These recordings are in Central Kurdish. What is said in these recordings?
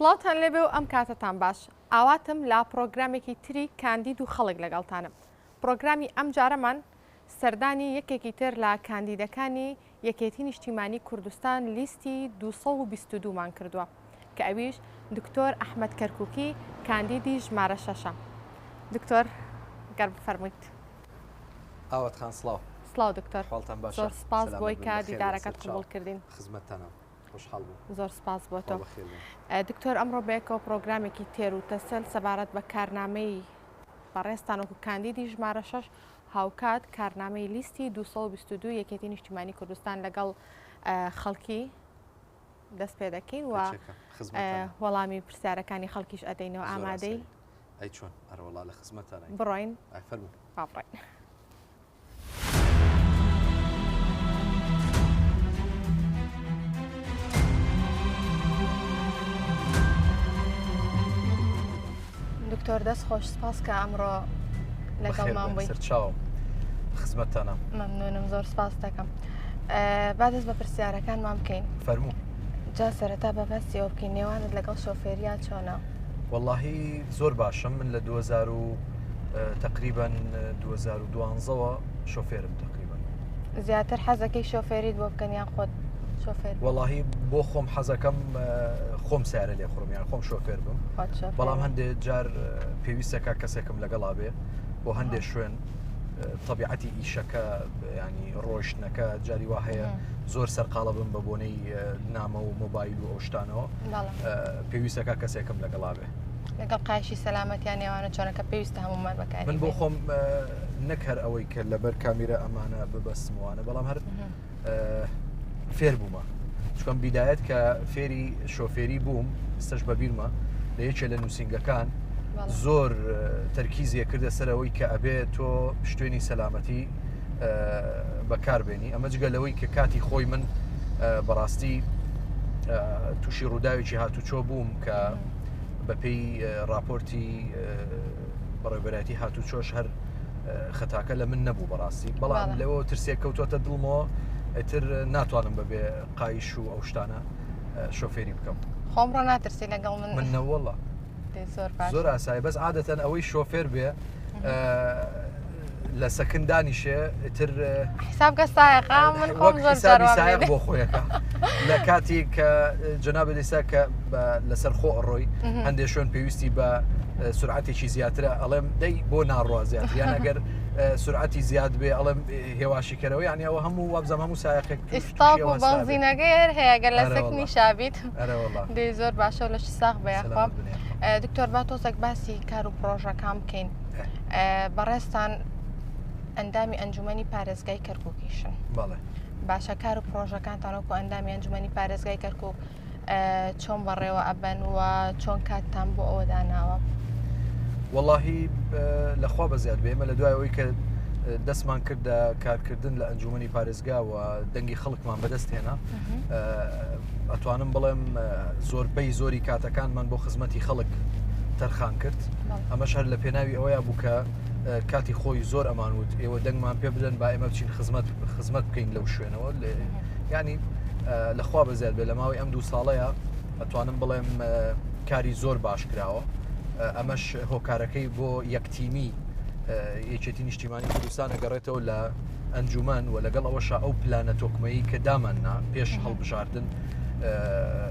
سڵاتان لێبێ و ئەم کاتتان باش ئاواتم لا پرۆگرامێکی تری کاندید و خەڵک لەگەڵتانم. پرۆگرامی ئەم جارەمان سەردانی یەکێکی تر لە کاندیدەکانی یەکێتی نیشتیمانی کوردستان لیستی 222مان کردووە کە ئەویش دکتۆر ئەحمەد کەرکووکی کاندیدی ژمارە 6. دکتۆر گەر بفەرموویت. ئاوات خان سڵاو. سڵاو دکتۆر. حاڵتان باشە. زۆر سپاس بۆی کە دیدارەکەت قبوڵ کردین. خزمەتتانە. خۆشحاڵ بووم. زۆر سپاس بۆ تۆ. دکتۆر ئەمڕۆ بەیەکەوە پرۆگرامێکی تێر و تەسەل سەبارەت بە کارنامەی بەڕێستان وەکو کاندیدی ژمارە 6 هاوکات کارنامەی لیستی 222 یەکێتی نیشتیمانی کوردستان لەگەڵ خەڵکی دەست پێ دەکەین و وەڵامی پرسیارەکانی خەڵکیش ئەدەینەوە. ئامادەی؟ ئەی چۆن ئەرەوەڵا لە خزمەتتانە. بڕۆین. فەرموو. بابڕۆین. دکتۆر دەست خۆش سپاس کە ئەمڕۆ لەگەڵمان بووی. سەرچاوم. خزمەتتانە. مەمنونم زۆر سپاس دەکەم. با دەست بە پرسیارەکانمان بکەین. فەرموو. جا سەرەتا بەبەستی ئەوە بکەین نێوانت لەگەڵ شۆفێریان چۆنە؟ وەڵاهی زۆر باشم. من لە 2000 تقریبا 2012ەوە شۆفێرم تقریبا. زیاتر حەزەکەی شۆفێریت بۆ بکەن یان خۆت شۆفێر؟ وەڵاهی بۆ خۆم حەزەکەم خۆم سیارە لێ خۆم یان خۆم شۆفێر بم. بەڵام هەندێک جار پێویستەکە کەسێکم لەگەڵا بێ بۆ هەندێک شوێن طبیعەتی ئیشەکە ینی ڕۆیشتنەکە جاری وا هەیە زۆر سەرقاڵە بم بە بۆنەی نامە و مۆبایل و ئەو شتانەوە پێویستەکە کەسێکم لەگەڵا بێ. لەگەڵ قایشی سەلامەتیان نێوانە چۆنەکە پێویستە هەمومان بەکاری. من بۆ خۆم نەک هەر ئەوەی کە لەبەر کامیرە ئەمانە ببەستموانە بەڵام هەر فێر بوومە چکەم بیدایەت کە فێری شۆفێری بووم ستەش بەبیرمە لە یەکێ لە نووسنگەکان زۆر تەرکیزیە کردە سەرەوەی کە ئەبێ تۆ پشتێنی سەلامەتی بەکاربێنی ئەمە جگە لەوەی کە کاتی خۆی من بەڕاستی تووشی ڕووداوێکی هاتوچۆ بووم کە بەپێی راپۆرتی بەڕێوەبەرەتی هاتوچۆش هەر خەتاکە لە من نەبوو بەڕاستی بەڵام لەوە ترسێک کەوتۆتە دڵمەوە ئەتر ناتوانم بەبێ قایش و ئەو شتانە شۆفێری بکەم. خۆمڕۆ ناترسی لەگەڵ من نەوەڵە زۆر ئاسایی بەس عادەتەن ئەوەی شۆفێر بێ لە سەکندانیشێ ئتر حساب گەستایەقا من خۆم زۆر سایق بۆ خۆیەکە لە کاتی کە جەنابە دیسا کە لەسەر خۆ ئەڕۆی هەندێک شوێن پێویستی بە سرعتێکی زیاترە ئەڵێم دەی بۆ ناڕوا زیاتر یان ئەگەر سرعتی زیاد بێ ئەڵێم هێواشیکەرەوە یانی ئەوە هەموو وابزەم هەموو سایقێک ئستاپ و بەنزینەگەر هەیەگەر لە سەکنی شابیت دەی زۆر باشە لەش ساق بەیەخوا. دکتۆر با تۆزێک باسی کار و پرۆژەکان بکەین. بەڕێستان ئەندامی ئەنجومەنی پارێزگای کەرکووکیشن. باشە کار و پرۆژەکانتانەوەکو ئەندامی ئەنجومەنی پارێزگای کەرکووک چۆن بەڕێوە ئەبەن و چۆن کاتتان بۆ ئەوە داناوە؟ وەڵاهی لەخوا بەزیاد بێمە لە دوایەوەی کە دەستمان کردە کارکردن لە ئەنجومەنی پارێزگا و دەنگی خەڵکمان بەدەست هێنا ئەتوانم بڵێم زۆربەی زۆری کاتەکانمان بۆ خزمەتی خەڵک تەرخان کرد. ئەمەش هەر لە پێناوی ئەوەیە بوو کە کاتی خۆی زۆر ئەمانوت ئێوە دەنگمان پێ بدەن با ئێمە بچین خزمەت بکەین لەو شوێنەوە ینی لەخوا بەزیاد بێ لە ماوەی ئەم 2 ساڵەیە ئەتوانم بڵێم کاری زۆر باش کراوە. ئەمەش هۆکارەکەی بۆ یەکتیمی یەکێتی نیشتیمانی کوردستان ئەگەڕێتەوە لە ئەنجومەن و لەگەڵ ئەوەشە ئەو پلانە تۆکمەیی کە داماننا پێش هەڵبژاردن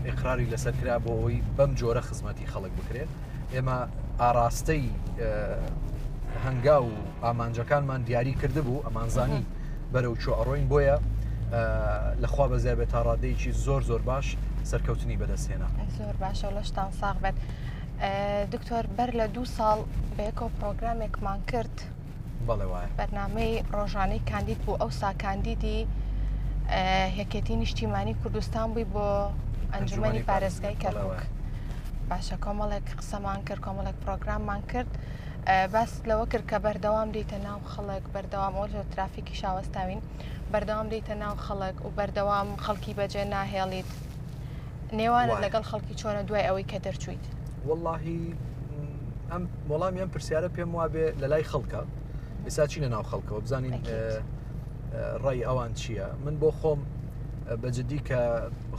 ئیقراری لەسەر کرا بۆ ئەوەی بەم جۆرە خزمەتی خەڵک بکرێت. ئێمە ئاراستەی هەنگا و ئامانجەکانمان دیاری کرده بوو ئەمانزانی بەرەو چۆ ئەڕۆین بۆیە لەخوا بەزیاد بێت تا ڕادەیەکی زۆر زۆر باش سەرکەوتنی بەدەستهێنا. زۆر باشە لەشتان ساغ بێت. دکتۆر بەر لە 2 ساڵ بەیەکەوە پرۆگرامێکمان کرد بەڵێ وایە بەرنامەی ڕۆژانەی کاندید بوو ئەو ساکاندیدی یەکێتی نیشتیمانی کوردستان بووی بۆ ئەنجومەنی پارێزگای کەرکووک. باشە کۆمەڵێک قسەمان کرد کۆمەڵێک پرۆگراممان کرد باس لەوە کرد کە بەردەوام دیتە ناو خەڵک بەردەوام ئەو ترافیکی شاوەستاوین بەردەوام دیتە ناو خەڵک و بەردەوام خەڵکی بەجێ ناهێڵیت نێوانە لەگەڵ خەڵکی چۆنە دوای ئەوەی کە دەرچویت؟ وەڵاهی ئەم وەڵامی ئەم پرسیارە پێم وابێ لە لای خەڵکە ئێستا چی لە ناو خەڵکەوە بزانین ڕای ئەوان چییە. من بۆ خۆم بەجددی کە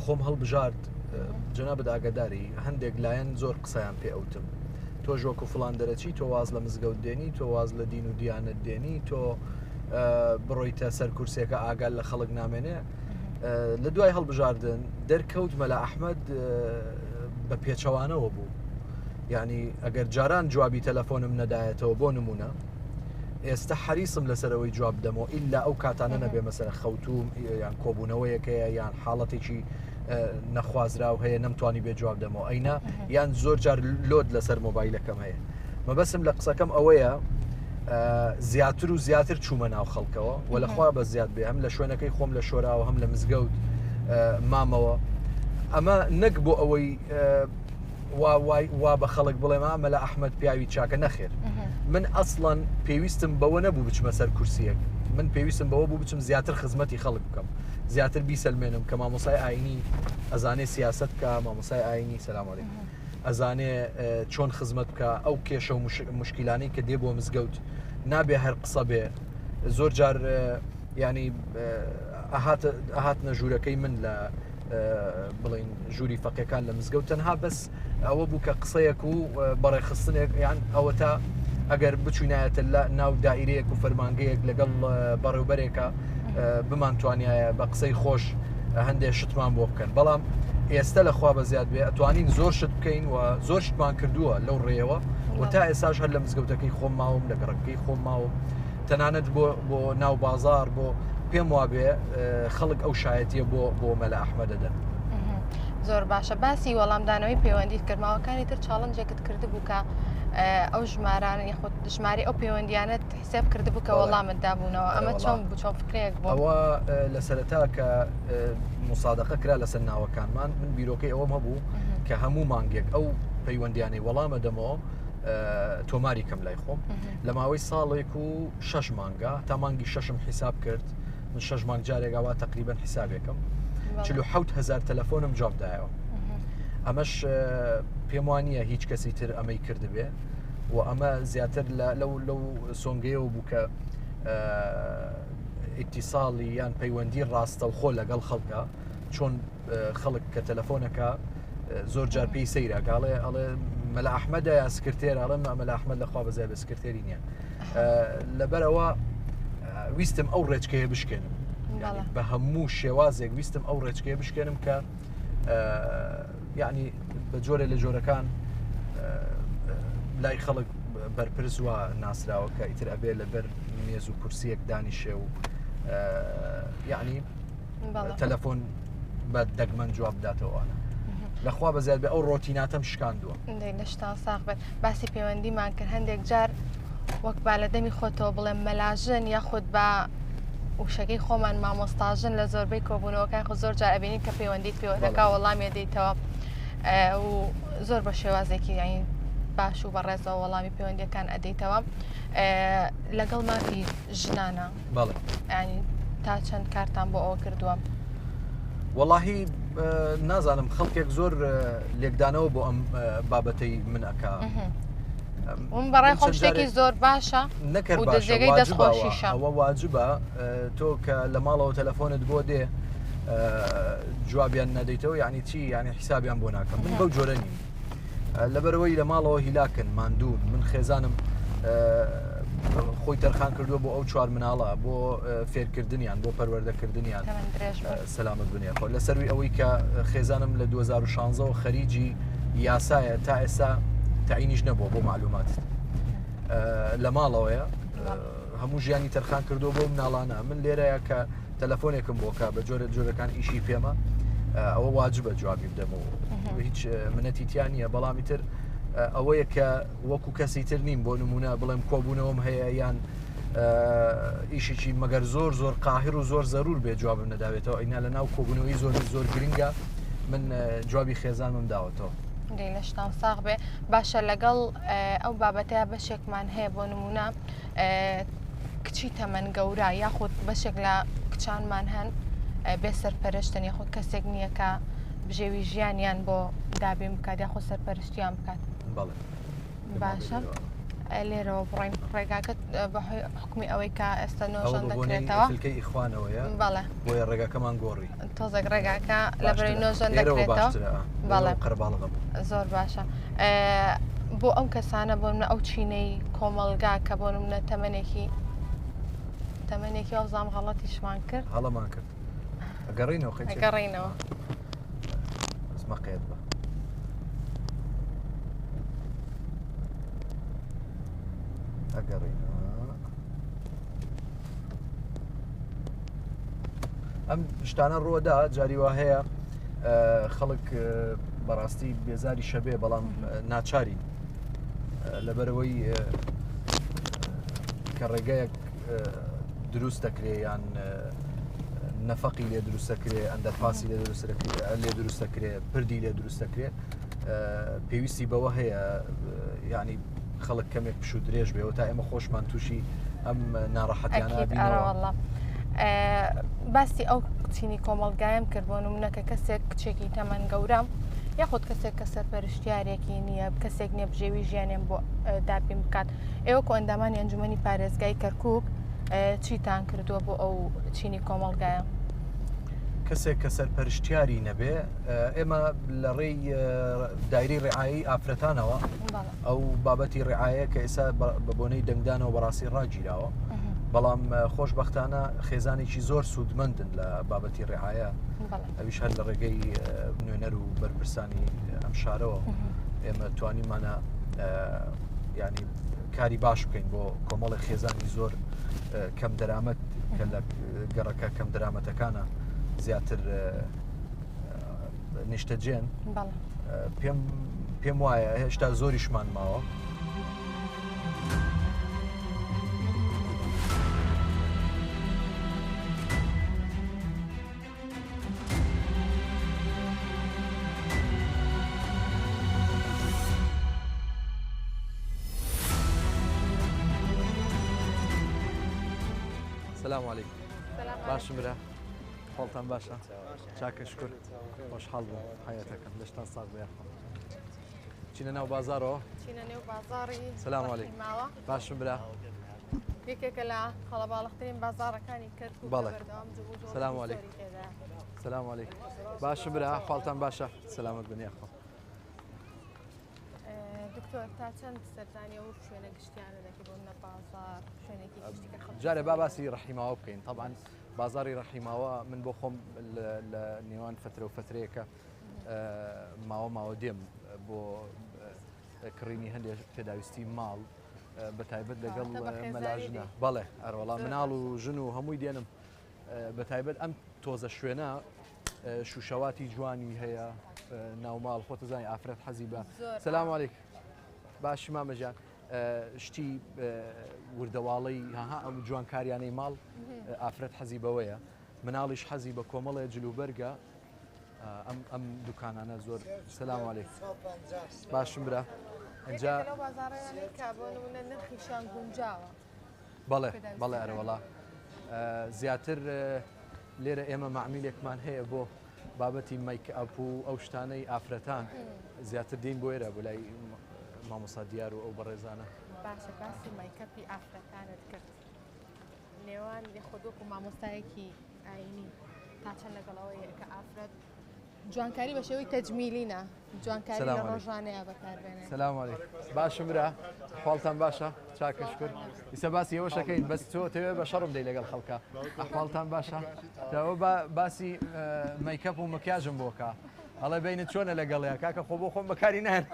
خۆم هەڵبژارد جەنابەت ئاگاداری هەندێک لایەن زۆر قسەیان پێ ئەوتم تۆ ژۆک و فڵان دەرەچی تۆ واز لە مزگەوت دێنی تۆ واز لە دین و دیانت دێنی تۆ بڕۆیتە سەر کورسێکە ئاگال لە خەڵک نامێنێ لە دوای هەڵبژاردن دەرکەوت مەلا ئەحمەد بە پێچەوانەوە بوو یعنی ئەگەر جاران جوابی تەلەفۆنم نەدایەتەوە بۆ نمونە ئێستا حەریسم لەسەرەوەی جواب دەمەوە ئیلا ئەو کاتانە نەبێ مەسەرە خەوتوم یان کۆبوونەوەیەکەیە یان حاڵەتێکی نەخوازراو هەیە نەمتوانی بێ جواب دەمەوە ئەینا یان زۆر جار لۆد لەسەر مۆبایلەکەم هەیە مەبەسم لە قسەکەم ئەوەیە زیاتر و زیاتر چوومە ناو خەڵکەوە و لەخوا بە زیاد بێ هەم لە شوێنەکەی خۆم لە شۆراوە هەم لە مزگەوت مامەوە ئەمە نەک بۆ ئەوەی وا بە خەڵک بڵێمە مەلا ئەحمەد پیاوی چاکە نەخێر من ئەسڵەن پێویستم بەوە نەبوو بچمە سەر کورسیەک من پێویستم بەوە بوو بچم زیاتر خزمەتی خەڵک بکەم زیاتر بیسەلمێنم کە مامۆسای ئاینی ئەزانێ سیاست بکە مامۆسای ئاینی سەلام عەلەیکم ئەزانێ چۆن خزمەت بکە ئەو کێشە و مشکیلانەی کە دێ بۆ مزگەوت نابێ هەر قسە بێ زۆر جار ینی ئەهاتنە ژوورەکەی من لە بڵین ژووری فەقیەکان لە مزگەوت تەنها بەس ئەوە بوو کە قسەیەک و بەڕێخستنێک یان ئەوە تا ئەگەر بچوینایەتە لە ناو دائیرەیەک و فەرمانگەیەک لەگەڵ بەڕێوبەرێکە بمانتوانایە بە قسەی خۆش هەندێک شتمان بۆ بکەن بەڵام ئێستا لەخوا بە زیاد بێ ئەتوانین زۆر شت بکەین و زۆر شتمان کردووە لەو ڕێەوە و تا ئێساش هەر لە مزگەوتەکەی خۆم ماوم لە گەڕەکەی خۆم ماوم تەنانەت بۆ ناو بازار بۆ پێم وابێ خەڵک ئەو شایەتیە بۆ مەلا ئەحمەدە دەن زۆر باشە باسی وەڵامدانەوەی پەیوەندیت کردماوەکانی تر چاڵنجێکت کرد بوو کە ئەو ژماران یخود ژماری ئەو پەیوەندیانت حساب کرد بوو کە وەڵامت دابوونەوە ئەمە چۆن بوو چۆن فکرێک بوو ئەوە لە سەرەتا کە مسادقە کرا لەسەر ناوەکانمان من بیرۆکەی ئەوەم هەبوو کە هەموو مانگێک ئەو پەیوەندیانەی وەڵامە دەمەوە تۆماری کەم لای خۆم لە ماوەی ساڵێک و 6 مانگە تا مانگی 6م حیساب کرد من 6 مانگ جارێکاوا تقریبا حیسابێکم 47,000 تەلەفۆنم جوابدایەوە ئەمەش پێم وانە هیچ کەسی تر ئەمەی کردبێ و ئەمە زیاتر لەو سۆنگەیەوە بوو کە ئیتیساڵی یان پەیوەندی ڕاستە و خۆ لەگەڵ خەڵکە چۆن خەڵک کە تەلەفۆنەکە زۆر جار پێی سەیراگاڵێ ئەڵێ مەلا ئەحمەدە یا سکرتێر ئەڵێم مەلا ئەحمەد لەخوا بەزای بە سکرتێری نییە لەبەرەوە ویستم ئەو ڕێچکەیە بشکێنم بە هەموو شێوازێک ویستم ئەو ڕێچکەیە بشکێنم کە یعنی بە جۆرە لە جۆرەکان لای خەڵک بەرپرس وە ناسراوە کە ئیتر ئەبێ لەبەر مێز و کورسیەک دانیشێ و یعنی تەلەفۆن بە دەگمەن جواب بداتەوەوانە لەخوا بەزیاد بێ ئەو ڕۆتیناتەم شکاندووە لە شتان ساغ بێت باسی پەیوەندیمان کرد هەندێک جار وەک با لە دەمی خۆتەوە بڵێم مەلاژن یاخود بە وشەکەی خۆمان مامۆستاژن لە زۆربەی کۆبوونەوەکان خۆ زۆر جار ئەبینین کە پەیوەندیت پێوەکە وەڵامی دەیتەوە و زۆر بە شێوازێکی یانی باش و بەڕێزەوە وەڵامی پەیوەندیەکان ئەدەیتەوە لەگەڵ مافی ژنانە ینی تا چەند کارتان بۆ ئەوە کردووە وەڵاهی نازانم خەڵکێک زۆر لێکدانەوە بۆ ئەم بابەتەی من ئەکا بەڕای خۆم شتێکی زۆر باشە و دەجێگەی دەستخۆشیشە ئەوە واجبە تۆ کە لە ماڵەوە تەلەفۆنت بۆ دێ جوابیان نەدەیتەوە یعنی چی یعنی حیسابیان بۆ ناکەم من بەو جۆرە نیم لەبەرەوەی لە ماڵەوە هیلاکن ماندوون من خێزانم خۆی تەرخان کردووە بۆ ئەو 4 مناڵە بۆ فێرکردنیان بۆ پەروەردەکردنیان سەلامت بنێ خۆ لەسەروی ئەوەی کە خێزانم لە 2016 خەریجی یاسایە تا ئێستا تعینیش نەبووە بۆ معلوماتت لە ماڵەوەیە هەموو ژیانی تەرخان کردو بۆ مناڵانە من لێرەیە کە تەلەفۆنێکم بۆکە بە جۆرە جۆرەکان ئیشی پێمە ئەوە واجبە جوابی بدەمەوە هیچ منەتی تیان نیە بەڵامی تر ئەوەیە کە وەکو کەسی تر نیم بۆ نمونە بڵێم کۆبوونەوەم هەیە یان ئیشێکی مەگەر زۆر زۆر قاهر و زۆر زەرور بێ جوابم نەداوێتەوە ئینا لە ناو کۆبوونەوەی زۆر گرنگە من جوابی خێزانم داوەتەوە لە شتان ساغ بێ باشە لەگەڵ ئەو بابەتەیە بەشێکمان هەیە بۆ نمونە کچی تەمەن گەورە یاخود بەشێک لە کچانمان هەن بێ سەرپەرشتن یاخود کەسێک نییە کە بژێوی ژیانیان بۆ دابین بکات یاخود سەرپەرشتیان بکات بەڵێ باشە لێرەوە بڕین ڕێگاکەت بە حکومی ئەوەی کە ئێستا نۆژان ئەوەی دەکرێتەوە فلکەی ئیخوانەوەیە بەڵێ بۆیە ڕێگاکەمان گۆڕی تۆزێک ڕێگاکە لە بەرەی نۆژان دەکرێتەوە بەڵێ قەرباڵغە زۆر باشە بۆ ئەو کەسانە بۆ منە ئەو چینەی کۆمەلگا کە بۆ منە تەمەنێکی ئەوزام غەڵەتیشمان کرد هەڵەمان کرد ئەگەڕینەوە ئەگەڕینەوە اسمە قێت بە ئەگەڕینەوە ئەم شتانە ڕۆدا جاری وا هەیە خەڵک بەڕاستی بێزاری شەبێ بەڵام ناچاری لەبەرەوەی کە ڕێگەیەک دروست دەکرێ یان نەفەقی لێ دروست دەکرێ ئەندەرپاسی لێ دروست دەکرێ پردی لێ دروست دەکرێ پێویستی بەوە هەیە ینی خەڵک کەمێک پش و درێژ بێەوە تا ئێمە خۆشمان تووشی ئەم ناڕەحەتیانە بینەوە. باسی ئەو چینی کۆمەڵگایم کردبوون و منەکە کەسێک کچێکی تەمەەن گەورم یاخود کەسێک کە سەرپەرشتیارێکی نییە کەسێک نییە بژێوی ژیانیان بۆ دابین بکات ئێوە کۆ ئەندامانی ئەنجومەنی پارێزگای کەرکووک چیتان کردووە بۆ ئەو چینی کۆمەڵگایە؟ کەسێک کە سەرپەرشتیاری نەبێ ئێمە لە ڕێی دایری ڕێعایی ئافرەتانەوە ئەو بابەتی ڕێعاە کە ئێستا بە بۆنەی دەنگدانەوە بەڕاستی ڕاگیراوە بەڵام خۆشببختانە خێزانێکی زۆر سوودمەندن لە بابەتی ڕێعاە ئەویش هەر لە ڕێگەی نوێنەر و بەرپرسانی ئەم شارەوە ئێمە توانیمانە ینی کاری باش بکەین بۆ کۆمەڵی خێزانی زۆر کەم دەرامەت کە لە گەڕەکە کەم دەرامەتەکانە زیاتر نیشتەجێن پێم وایە هێشتا زۆریشمان ماوە سلام علیکم باشم برا حالتان باشە چاکە شکر خۆشحاڵ بوو حیاتەکەم لەشتان ساغ بێخۆ چینە ناو بازارەوە چینە نێو بازاڕی سلام علیکم باشم برا یەکێکە لە خەڵە باڵخترین بازارەکانی کەرکووک بەردەوام جوبوو سلام علیکم سلام علیکم باشم برا حالتان باشە سلامت بنیاخۆ دکتۆر تا چەند سەردانی ئەو شوێنە گشتیانە دەکەی بۆ منە بازار شوێنێکی گشتی کە جارێ با باسی ڕەحیماوە بکەین طبعا بازاری ڕەحیماوە من بۆ خۆم لە نێوان فترە و فترەیەکە ماوە دێم بۆ کڕینی هەندێک پێداویستی ماڵ بە تایبەت لەگەڵ مەلاژنە بەڵێ ئەروەڵام مناڵ و ژن و هەمووی دێنم بە تایبەت ئەم تۆزە شوێنە شوشەواتی جوانی هەیە ناوماڵ خۆتە زانی ئافرەت حەزی بە سلام علیکم باشی مامەجان شتی وردەواڵی ئەم جوانکاریانەی ماڵ ئافرەت حەزی بەوەیە مناڵیش حەزی بە کۆمەڵێ جلوبەرگە ئەم دوکانانە زۆر سلام علیکم باشم برا ئەجا نرخیشان گونجاوە بەڵێ ئەرەوەڵا زیاتر لێرە ئێمە معمیلێکمان هەیە بۆ بابەتی مەیکئاپ و ئەو شتانەی ئافرەتان زیاتر دین بۆ ئێرە بۆ لای مامۆستا دیار و ئەو بەڕێزانە باشە باسی مەیکەپی ئافرەتانت کرد نێوان خۆدۆک و مامۆستایەکی ئاینی تا چەند لەگەڵەوەی کە ئافرەت جوانکاری بە شێوەی تەجمیلینە جوانکاری لە ڕۆژانەیە بەکاربێنێت سلام علیکم باشم برا حاڵتان باشە چاکە شکر ئیسە باسی ئەوە شەکەین بەس تۆ تەوێ بە شەڕم دەی لەگەڵ خەڵکە ئەحواڵتان باشە تەوە باسی مەیکەپ و مکیاژم بۆکە هەڵێ بینت چۆنە لەگەڵەیە کاکە خۆ بۆ خۆم بەکاری نان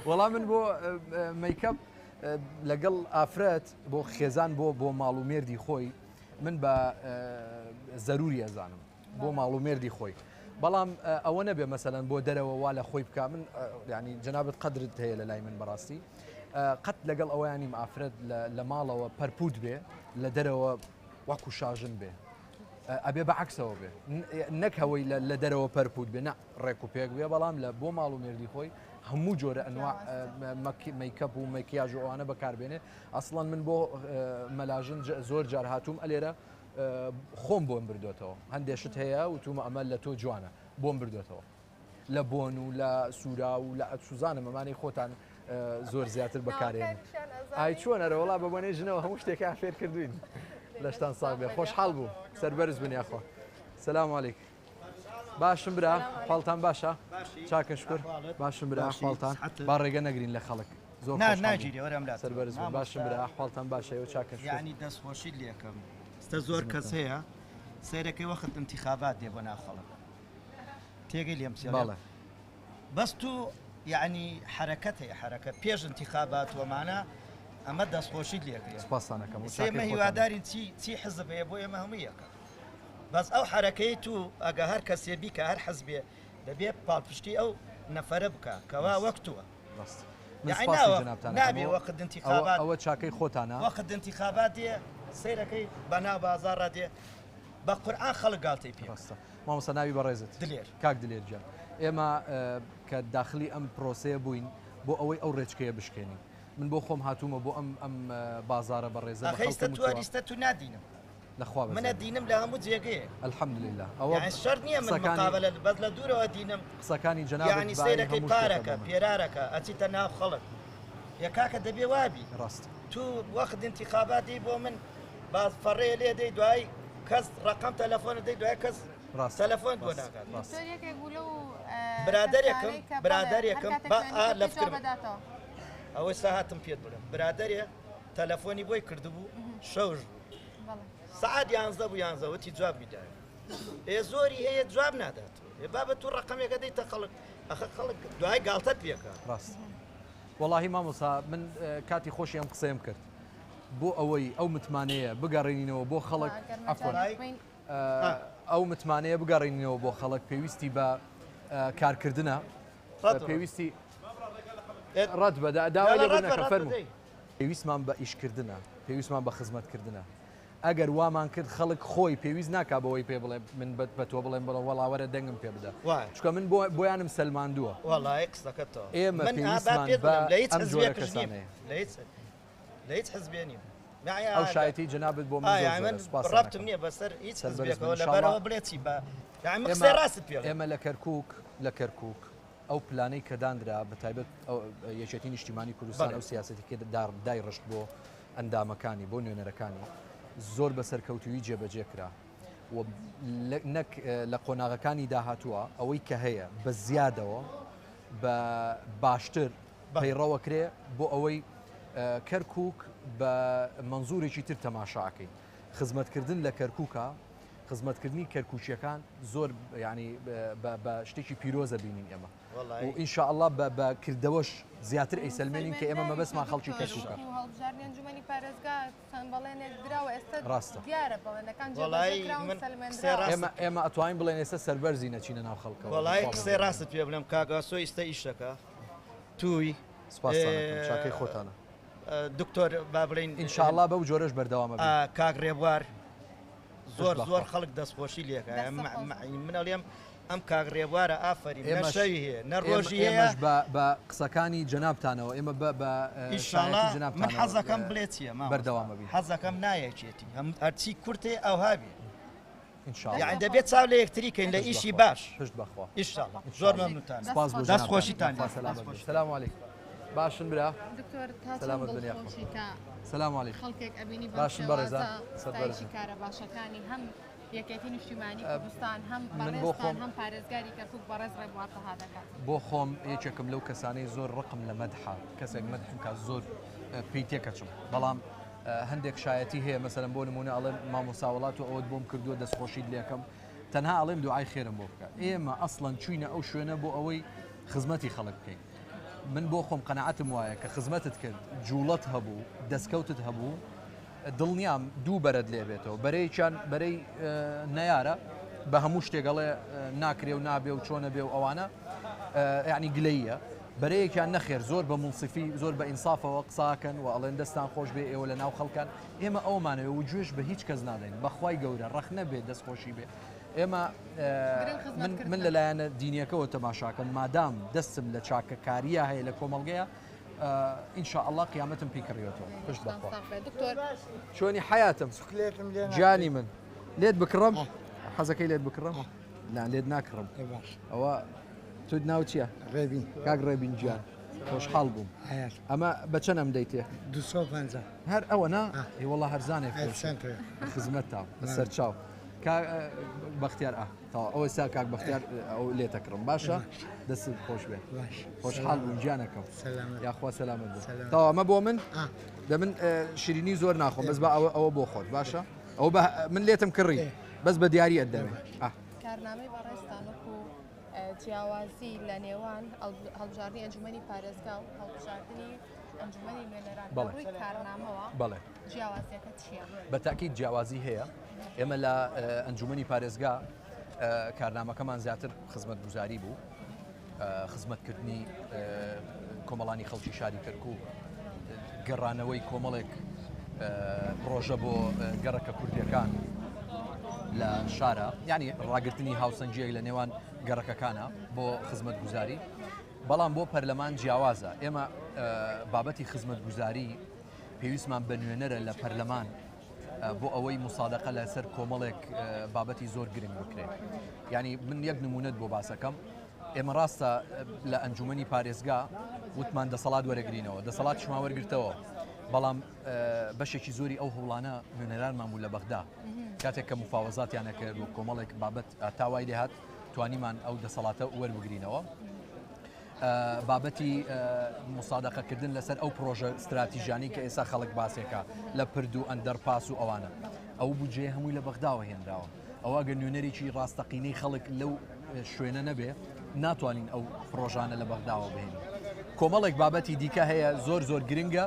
وەڵام من بۆ مەیکەپ لەگەڵ ئافرەت بۆ خێزان بۆ ماڵ و مێردی خۆی من بە زەروری ئەزانم بۆ ماڵ و مێردی خۆی بەڵام ئەوە نەبێ مەسەلەن بۆ دەرەوە وا لە خۆی بکە من ینی جەنابەت قەدرت هەیە لە لای من بەڕاستی قەت لەگەڵ ئەوەیانیم ئافرەت لە ماڵەوە پەرپوت بێ لە دەرەوە وەکو شاژن بێ ئەبێ بەعکسەوە بێ نەکەوەی لە دەرەوە پەرپوت بێ نە ڕێک و پێک بێ بەڵام لە بۆ ماڵ و مێردی خۆی هەموو جۆرە ئەنواع مەیکەپ و مەکیاژ و ئەوانە بەکاربێنێ ئەسڵەن من بۆ مەلاژن زۆر جار هاتووم ئەلێرە خۆم بۆم بردوێتەوە هەندێشت هەیە و تومە ئەمە لە تۆ جوانە بۆم بردوێتەوە لە بۆن و لە سوورا و لە سوزانە مەمانەی خۆتان زۆر زیاتر بەکارێن ئای چۆنەرە وڵا بە بۆنێ ژنەوە هەموو شتێکیان فێر کردوین لەشتان ساڵ بێ خۆشحاڵ بوو سەربەرز بنیاخوا سلام علیک باشم برا خاڵتان باشە چاکە شکر باشم برا خاڵتان با ڕێگە نەگرین لە خەڵک زۆر ناگیری وەرم لا سەربەرز باشم برا خاڵتان باشەوە چاکە شکر یعنی دەستخۆشی لێکم ستە زۆر کەس هەیە سیرەکەی وەخت انتخابات دێ بۆ ناو خەڵک تێگەی لێم باڵێ بەس تو یعنی حرەکەت هەیە حرەکە پێش انتخابات وەمانە ئەمە دەستخۆشی لێکرێت سپاسانەکەم سێمە هیواداری چی حزب هەیە بۆ ئێمە هەموو یەکە بەس ئەو حرەکەی تو ئەگە هەر کەسێ بیکە هەر حزبێ دەبێ پاڵپشتی ئەو نەفەرە بکە کەوا وەکتووە نابێ وەقت انتخابات ئەوە چاکەی خۆتانە وەقت انتخابات دێ سیرەکەی بەناو بازاڕە دێ بە قورئان خەڵک گاڵتەی پێ مامۆستا ناوی بەڕێزت دلێر کاک دلێر جان ئێمە کە داخلی ئەم پرۆسەیە بووین بۆ ئەوەی ئەو ڕێچکەیە بشکێنین من بۆ خۆم هاتوومە بۆ ئەم بازارە بەڕێزە ئەخەیستە تووەریستە تو نادینم لەخوا منە دینم لە هەموو جێگەیە الحەمدلله ئەوە شەر نییە من مقابلە بەس لە دوورەوە دینم قسەکانی جەناب یعنی سیرەکەی پارەکە پێرارەکە ئەچیتە ناو خەڵک یەکاکە دەبێ وابی ڕاست تو وەخت انتخاباتی بۆ من باز فەڕێ لێ دەی دوای کەس ڕقم تەلەفۆنە دەی دوای کەس تەلەفۆن بۆ ناکات برادێکم لە فکر ئەوەی ساهاتم پێت بڵێم برادێ تەلەفۆنی بۆی کردبوو شەوژ سعات 11 بوو 11 وتی جواب میدای زۆری هەیە جواب نادات بابە تو ڕقمێکە دەیتە خەڵک ئەخە خەڵک دوای گاڵتەت پێکە ڕاست وەڵاهی مامۆستا من کاتی خۆشی ئەم قسەیم کرد بۆ ئەوەی ئەو متمانەیە بگەڕێنینەوە بۆ خەڵک ئەو متمانەیە بگەڕێنینەوە بۆ خەڵک پێویستی بە کارکردنە پێویستی ڕەت بە داوای لێبوونەکە فەرموو پێویستمان بە ئیشکردنە پێویستمان بە خزمەتکردنە ئەگەر وامان کرد خەڵک خۆی پێویست ناکا بەوەی پێ بڵێ من بە تۆ بڵێم بڵە وەڵاوەرە دەنگم پێ بدە چکە من بۆیانم سەلماندووە وەڵای قسەکەتەوە ئێمە پێویستمان بە ئەم جۆرە کەسانەیە لە هیچ حزبێنیم ئەو شایەتی جەنابەت بۆ من ڕابتم نییە بەسەر هیچ حزبێکەوە لەبەرەوە بڵێتی بە ڕاست پێ ئێمە لە کەرکووک ئەو پلانەی کە دانرا بە تایبەت یەکێتی نیشتیمانی کوردستان ئەو سیاسەتی کە دای ڕشت بۆ ئەندامەکانی بۆ نوێنەرەکانی زۆر بە سەرکەوتوی جێبەجێکرا نەک لە قۆناغەکانی داهاتووە ئەوەی کە هەیە بە زیادەوە بە باشتر پەیڕەوەکرێ بۆ ئەوەی کەرکووک بە منزورێکی تر تەماشاکەی خزمەتکردن لە کەرکووکە خزمەتکردنی کەرکوچیەکان زۆر ینی بە شتێکی پیرۆزە بینین ئێمە و ئینشاءله بە کردەوەش زیاتر ئەیسەلمێنین کە ئێمە مەبەستمان خەڵکی کەرکووکە ئێمە ئەتوانین بڵێن ئێستا سەربەرزی نەچینە ناو خەڵکەوە وەڵای قسەی ڕاست پێ بڵێم کاگاسۆ ئیستا ئیشەکە توی چاکەی خۆتانە دکتۆر با بڵین ئینشاءله بەو جۆرەش بەردەوامە کاک ڕێبوار زۆر خەڵک دەستخۆشی لێکە منەڵێم ئەم کاک ڕێبوارە ئافری نەشەوی هەیە نەڕۆژی هەیەش بە قسەکانی جەنابتانەوە ئێمە من حەزەکەم بڵێ چیە بەردەوامە بین حەزەکەم نایەکێتی هەرچی کورتێ ئەو هاوی یان دەبێت چاو لە یەکتریکەین لە ئیشی باش پشت بەخوا زۆر مەمنونتان دەست خۆشیتان سلام علیکم باشن برا سلامت بنیا سلام علیکم خەڵکێک ئەبینی باشن بەڕێزە سەربەرشی کارە باشەکانی هەم یەکێتی نیشتیمانی کوردستان هەم بەڕێزستان هەم پارێزگاری کەرکووک بەڕێز ڕێبوار تەها دەکات بۆ خۆم یەکێکم لەو کەسانەی زۆر ڕقم لە مەدحا کەسێک مەدحم کا زۆر پێی تێکەچم بەڵام هەندێک شایەتی هەیە مەسەلەن بۆ نمونە ئەڵێن مامۆساوەڵات و ئەوت بۆم کردووە دەستخۆشیت لێکم تەنها ئەڵێم دوعای خێرم بۆ بکات ئێمە ئەسڵەن چوینە ئەو شوێنە بۆ ئەوەی خزمەتی خەڵک بکەین من بۆ خۆم قەنەعەتم وایە کە خزمەتت کرد جوڵەت هەبوو دەستکەوتت هەبوو دڵنیام دوو بەرەد لێ بێتەوە بەرەیان بەرەی نەیارە بە هەموو شتێگەڵێ ناکرێ و نابێ و چۆنە بێ و ئەوانە یعنی گلەیە بەرەیەکیان نەخێر زۆر بە منسیفی زۆر بە ئینسافەوە قساکەن و ئەڵێن دەستان خۆش بێ ئێوە لە ناو خەڵکان ئێمە ئەومانەوە و گوێش بە هیچ کەس نادەین بەخوای گەورە ڕەخ نەبێ دەستخۆشی بێ ئێمە من لەلایەنە دینیەکەەوە تەماشاکەم مادام دەستم لە چاکەکاریە هەیە لە کۆمەڵگەیە ئینشاءله قیامەتم پیکڕێتەوە پشت بەخوا چۆنی حیاتم جانی من لێت بکڕم حەزەکەی لێت بکڕم لا لێت ناکڕم ئەوە تو ناو چییە ڕێبین کاک ڕێبین گیان خۆشحاڵ بووم ئەمە بەچەند ئەم دەیتێ 250 هەر ئەوەنا وڵا هەرزانێک خزمەت تا سەر چاو بەختیار ئەوە سا کاک بەختیار ئەو لێتەکڕم باشە دەست خۆش بێ خۆشحاڵ بووم گیانەکەم یاخوا سەلامت بێ تاوا ئەمە بۆ من دە من شیرینی زۆر ناخۆم بەس بە ئەوە بۆ خۆت باشە ئەو من لێتم کڕی بەس بە دیاریت دەمێ کارنامەی بەڕێستانەکو جیاوازی لە نێوان هەڵبژاردننی ئەنجومەنی پارێزگا و هەڵبژاردننی ئەنجومەنی نوێنەران ڕووی کارنامەوە بەڵێ جیاوازیەکە چییە؟ بەتاکید جیاوازی هەیە ئێمە لە ئەنجومەنی پارێزگا کارنامەکەمان زیاتر خزمەت گوزاری بوو خزمەتکردنی کۆمەڵانی خەڵکی شاری کەرکووک گەڕانەوەی کۆمەڵێک پرۆژە بۆ گەڕەکە کوردیەکان لە شارە یعنی ڕاگررتنی هاوسەنجەیەک لە نێوان گەڕەکەکانە بۆ خزمەت گوزاری بەڵام بۆ پەرلەمان جیاوازە ئێمە بابەتی خزمەت گوزاری پێویستمان بە نوێنەرە لە پەرلەمان بۆ ئەوەی مسادقە لەسەر کۆمەڵێک بابەتی زۆر گرنگ بکرێت ینی من یەک نمونەت بۆ باسەکەم ئێمە ڕاستە لە ئەنجومەنی پارێزگا وتمان دەسەڵات وەرەگرینەوە دەسەڵات شما وەرگرتەوە بەڵام بەشێکی زۆری ئەو هەوڵانە نوێنەرانمان بوو لە بەغدا کاتێک کە مفاوەزاتیانە کرد و کۆمەڵێک بابەت تاوای دەهات توانیمان ئەو دەسەڵاتە وەربگرینەوە بابەتی مسادقەکردن لەسەر ئەو پرۆژە استراتیژیانی کە ئێستا خەڵک باسێکە لە پرد و ئەندەرپاس و ئەوانە ئەو بودجێ هەمووی لە بەغداوە هێنراوە ئەوە گە نوێنەرێکی ڕاستەقینەی خەڵک لەو شوێنە نەبێ ناتوانین ئەو پرۆژانە لە بەغداوە بهێنین کۆمەڵێک بابەتی دیکە هەیە زۆر زۆر گرنگە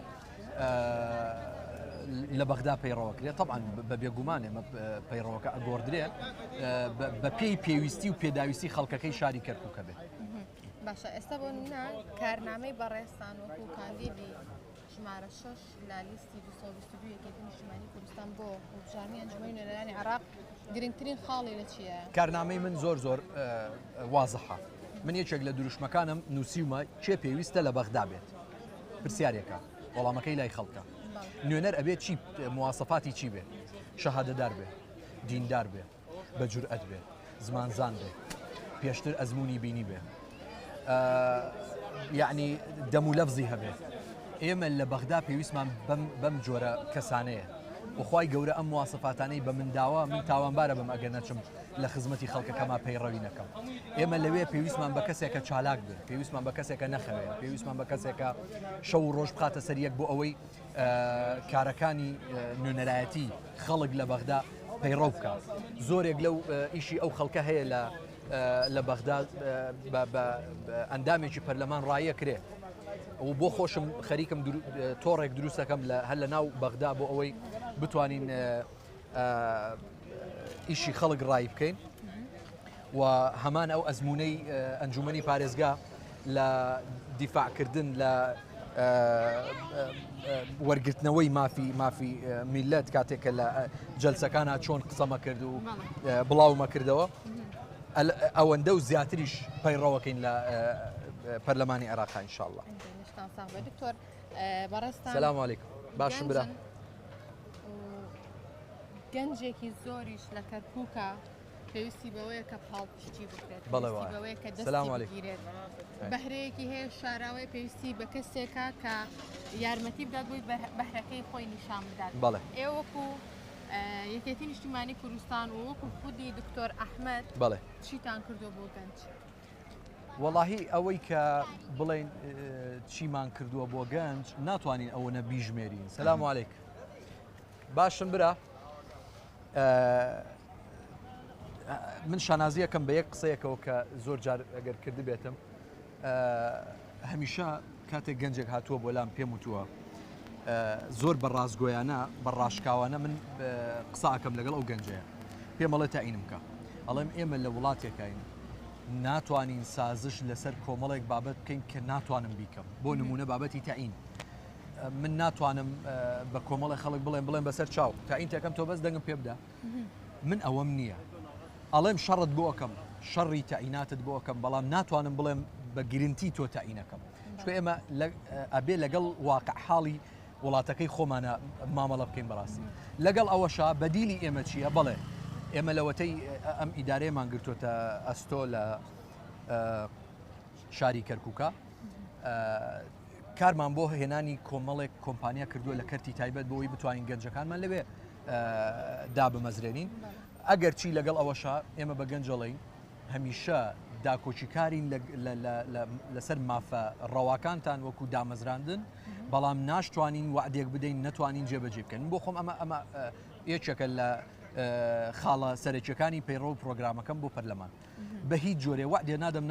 لە بەغدا پەیڕەوەکرێت طبعاً بە بێگومان ئێمە پەیڕەوەکە ئەگۆڕدرێت بە پێی پێویستی و پێداویستی خەڵکەکەی شاری کەرکووکە بێت باشە ئێستا بۆ کارنامەی بەڕێستان وەکو کاندیدی ژمارە 6 لە لیستی 222 یەکێتی نیشتیمانی کوردستان بۆ هەڵبژاردننی ئەنجومەنی نوێنەرانی عێراق گرنگترین خاڵی لە چییە؟ کارنامەی من زۆر زۆر وازەحە من یەکێک لە دروشمەکانم نووسیومە چێ پێویستە لە بەغدا بێت پرسیارێکە وەڵامەکەی لای خەڵکە نوێنەر ئەبێت چی مواسەفاتی چی بێت شەهادەدار بێ دیندار بێ بە جورئەت بێ زمانزان بێ پێشتر ئەزمموی بینی بێ یعنی دەم و لەفزی هەبێت ئێمە لە بەغدا پێویستمان بەم جۆرە کەسانەیە وخوای گەورە ئەم مواسەفاتانەی بە منداوە من تاوانبارە بم ئەگەر نەچم لە خزمەتی خەڵکەکەما پەیڕەوی نەکەم ئێمە لەوێ پێویستمان بە کەسێکە چالاک بێت پێویستمان بە کەسێکە نەخەوێت پێویستمان بە کەسێکە شەو و ڕۆژ بخاتە سەر یەک بۆ ئەوەی کارەکانی نوێنەرایەتی خەڵک لە بەغدا پەیڕەو بکات زۆرێک لەو ئیشی ئەو خەڵکە هەیە لە بەغدا ئەندامێکی پەرلەمان ڕایە کرێ و بۆ خۆشم خەریکم تۆڕێک دروستەکەم هەر لە ناو بەغدا بۆ ئەوەی بتوانین ئیشی خەڵک ڕای بکەین و هەمان ئەو ئەزمونەی ئەنجومەنی پارێزگا لە دیفاعکردن لە وەرگرتنەوەی مافی میلەت کاتێکە لە جەلسەکانە چۆن قسەمە کرد و بڵاومە کردەوە ئەوەندە و زیاتریش پەیڕەوەکەین لە پەرلەمانی عێراق ئینشاءالله. دکتۆر بەڕێستان سلام علیکم باشم برا گەنجێکی زۆریش لە کەرکووکە پێویستی بەوەیە کە پاڵپشتی بکرێت بەوەیە کە دەستی بگیرێت بەهرەیەکی هەیە شاراوەی پێویستی بە کەسێکە کە یارمەتی بدات بووی بەهرەکەی خۆی نیشان بدات ئێوەکو یەکێتی نیشتیمانی کوردستان و وەکو خودی دکتۆر ئەحمەد چیتان کردو بۆ گەنج؟ وەڵاهی ئەوەی کە بڵێن چیمان کردووە بۆ گەنج ناتوانین ئەوەنە بیژمێرین سەلام عەلیک باشم برا من شانازیەکەم بە یەک قسەیەکەوە کە زۆر جار ئەگەر کردی بێتم هەمیشە کاتێک گەنجێک هاتووە بۆ لام پێم وتووە زۆر بە ڕازگۆیانە بە ڕاشکاوانە من قساکەم لەگەڵ ئەو گەنجەیە پێمەڵێ تاینم کە ئەڵێم ئێمە لە وڵاتێکین ناتوانین سازش لەسەر کۆمەڵێک بابەت بکەین کە ناتوانم بیکەم بۆ نمونە بابەتی تاین من ناتوانم بە کۆمەڵی خەڵک بڵێن بەسەر چاو تاین تێکەم تۆ بەس دەنگم پێ بدە من ئەوەم نییە ئەڵێم شەڕت بۆ ئەەکەم شەڕی تایناتت بۆ ئەەکەم بەڵام ناتوانم بڵێم بە گرنتی تۆ تاینەکەم چکە ئێمە ئەبێ لەگەڵ واقع حاڵی وڵاتەکەی خۆمانە مامەڵە بکەین بەڕاستی لەگەڵ ئەوەشا بەدیلی ئێمە چییە بڵێ ئێمە لەوەتەی ئەم ئیدارەیەمان گرتوۆتە ئەستۆ لە شاری کەرکووکە کارمان بۆ هێنانی کۆمەڵێک کۆمپانیا کردووە لە کەرتی تایبەت بۆی بتوانین گەنجەکانمان لەوێ دابمەزرێنین ئەگەر چی لەگەڵ ئەوەشە ئێمە بە گەنجەڵین هەمیشە داکۆچیکارین لەسەر مافە ڕەواکانتان وەکو دامەزراندن بەڵام ناشتوانین وعدێک بدەین نەتوانین جێبەجێ بکەن بۆ خۆم ئەمە یەکێکە لە خاڵە سەرەکیەکانی پەیڕۆ و پرۆگرامەکەم بۆ پەرلەمان بە هیچ جۆرێ وعدێ نادەم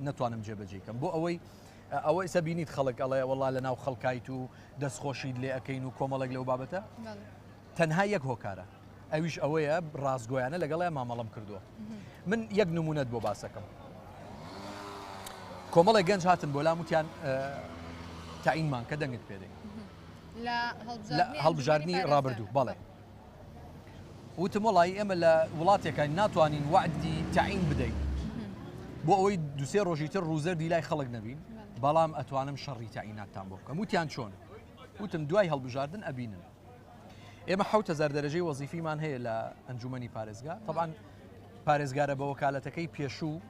ناتوانم جێبەجێکەم بۆ ئەوەی سەبینیت خەڵک ئەڵێ وەڵا لە ناو خەڵکایت و دەستخۆشیت لێ ئەەکەین و کۆمەڵێک لەو بابەتە تەنها یەک هۆکارە ئەویش ئەوەیە ڕازگۆیانە لەگەڵای مامەڵم کردووە من یەک نمونەت بۆ باسەکەم کۆمەڵی گەنج هاتن بۆ لام وتیان تاعینمان کە دەنگت پێدەین لە هەڵبژاردننی ڕابردوو بەڵێ وتم وڵی ئێمە لە وڵاتێکان ناتوانین وعدی تاعین بدەین بۆ ئەوەی دوسێ ڕۆژی تر ڕوزەردی لای خەڵک نەبین بەڵام ئەتوانم شەڕی تاعیناتتان بۆ بکەم وتیان چۆن وتم دوای هەڵبژاردن ئەبینن ئێمە 7000 دەرەجەی وەزیفیمان هەیە لە ئەنجومەنی پارێزگا طبعاً پارێزگارە بە وەکالەتەکەی پێشوو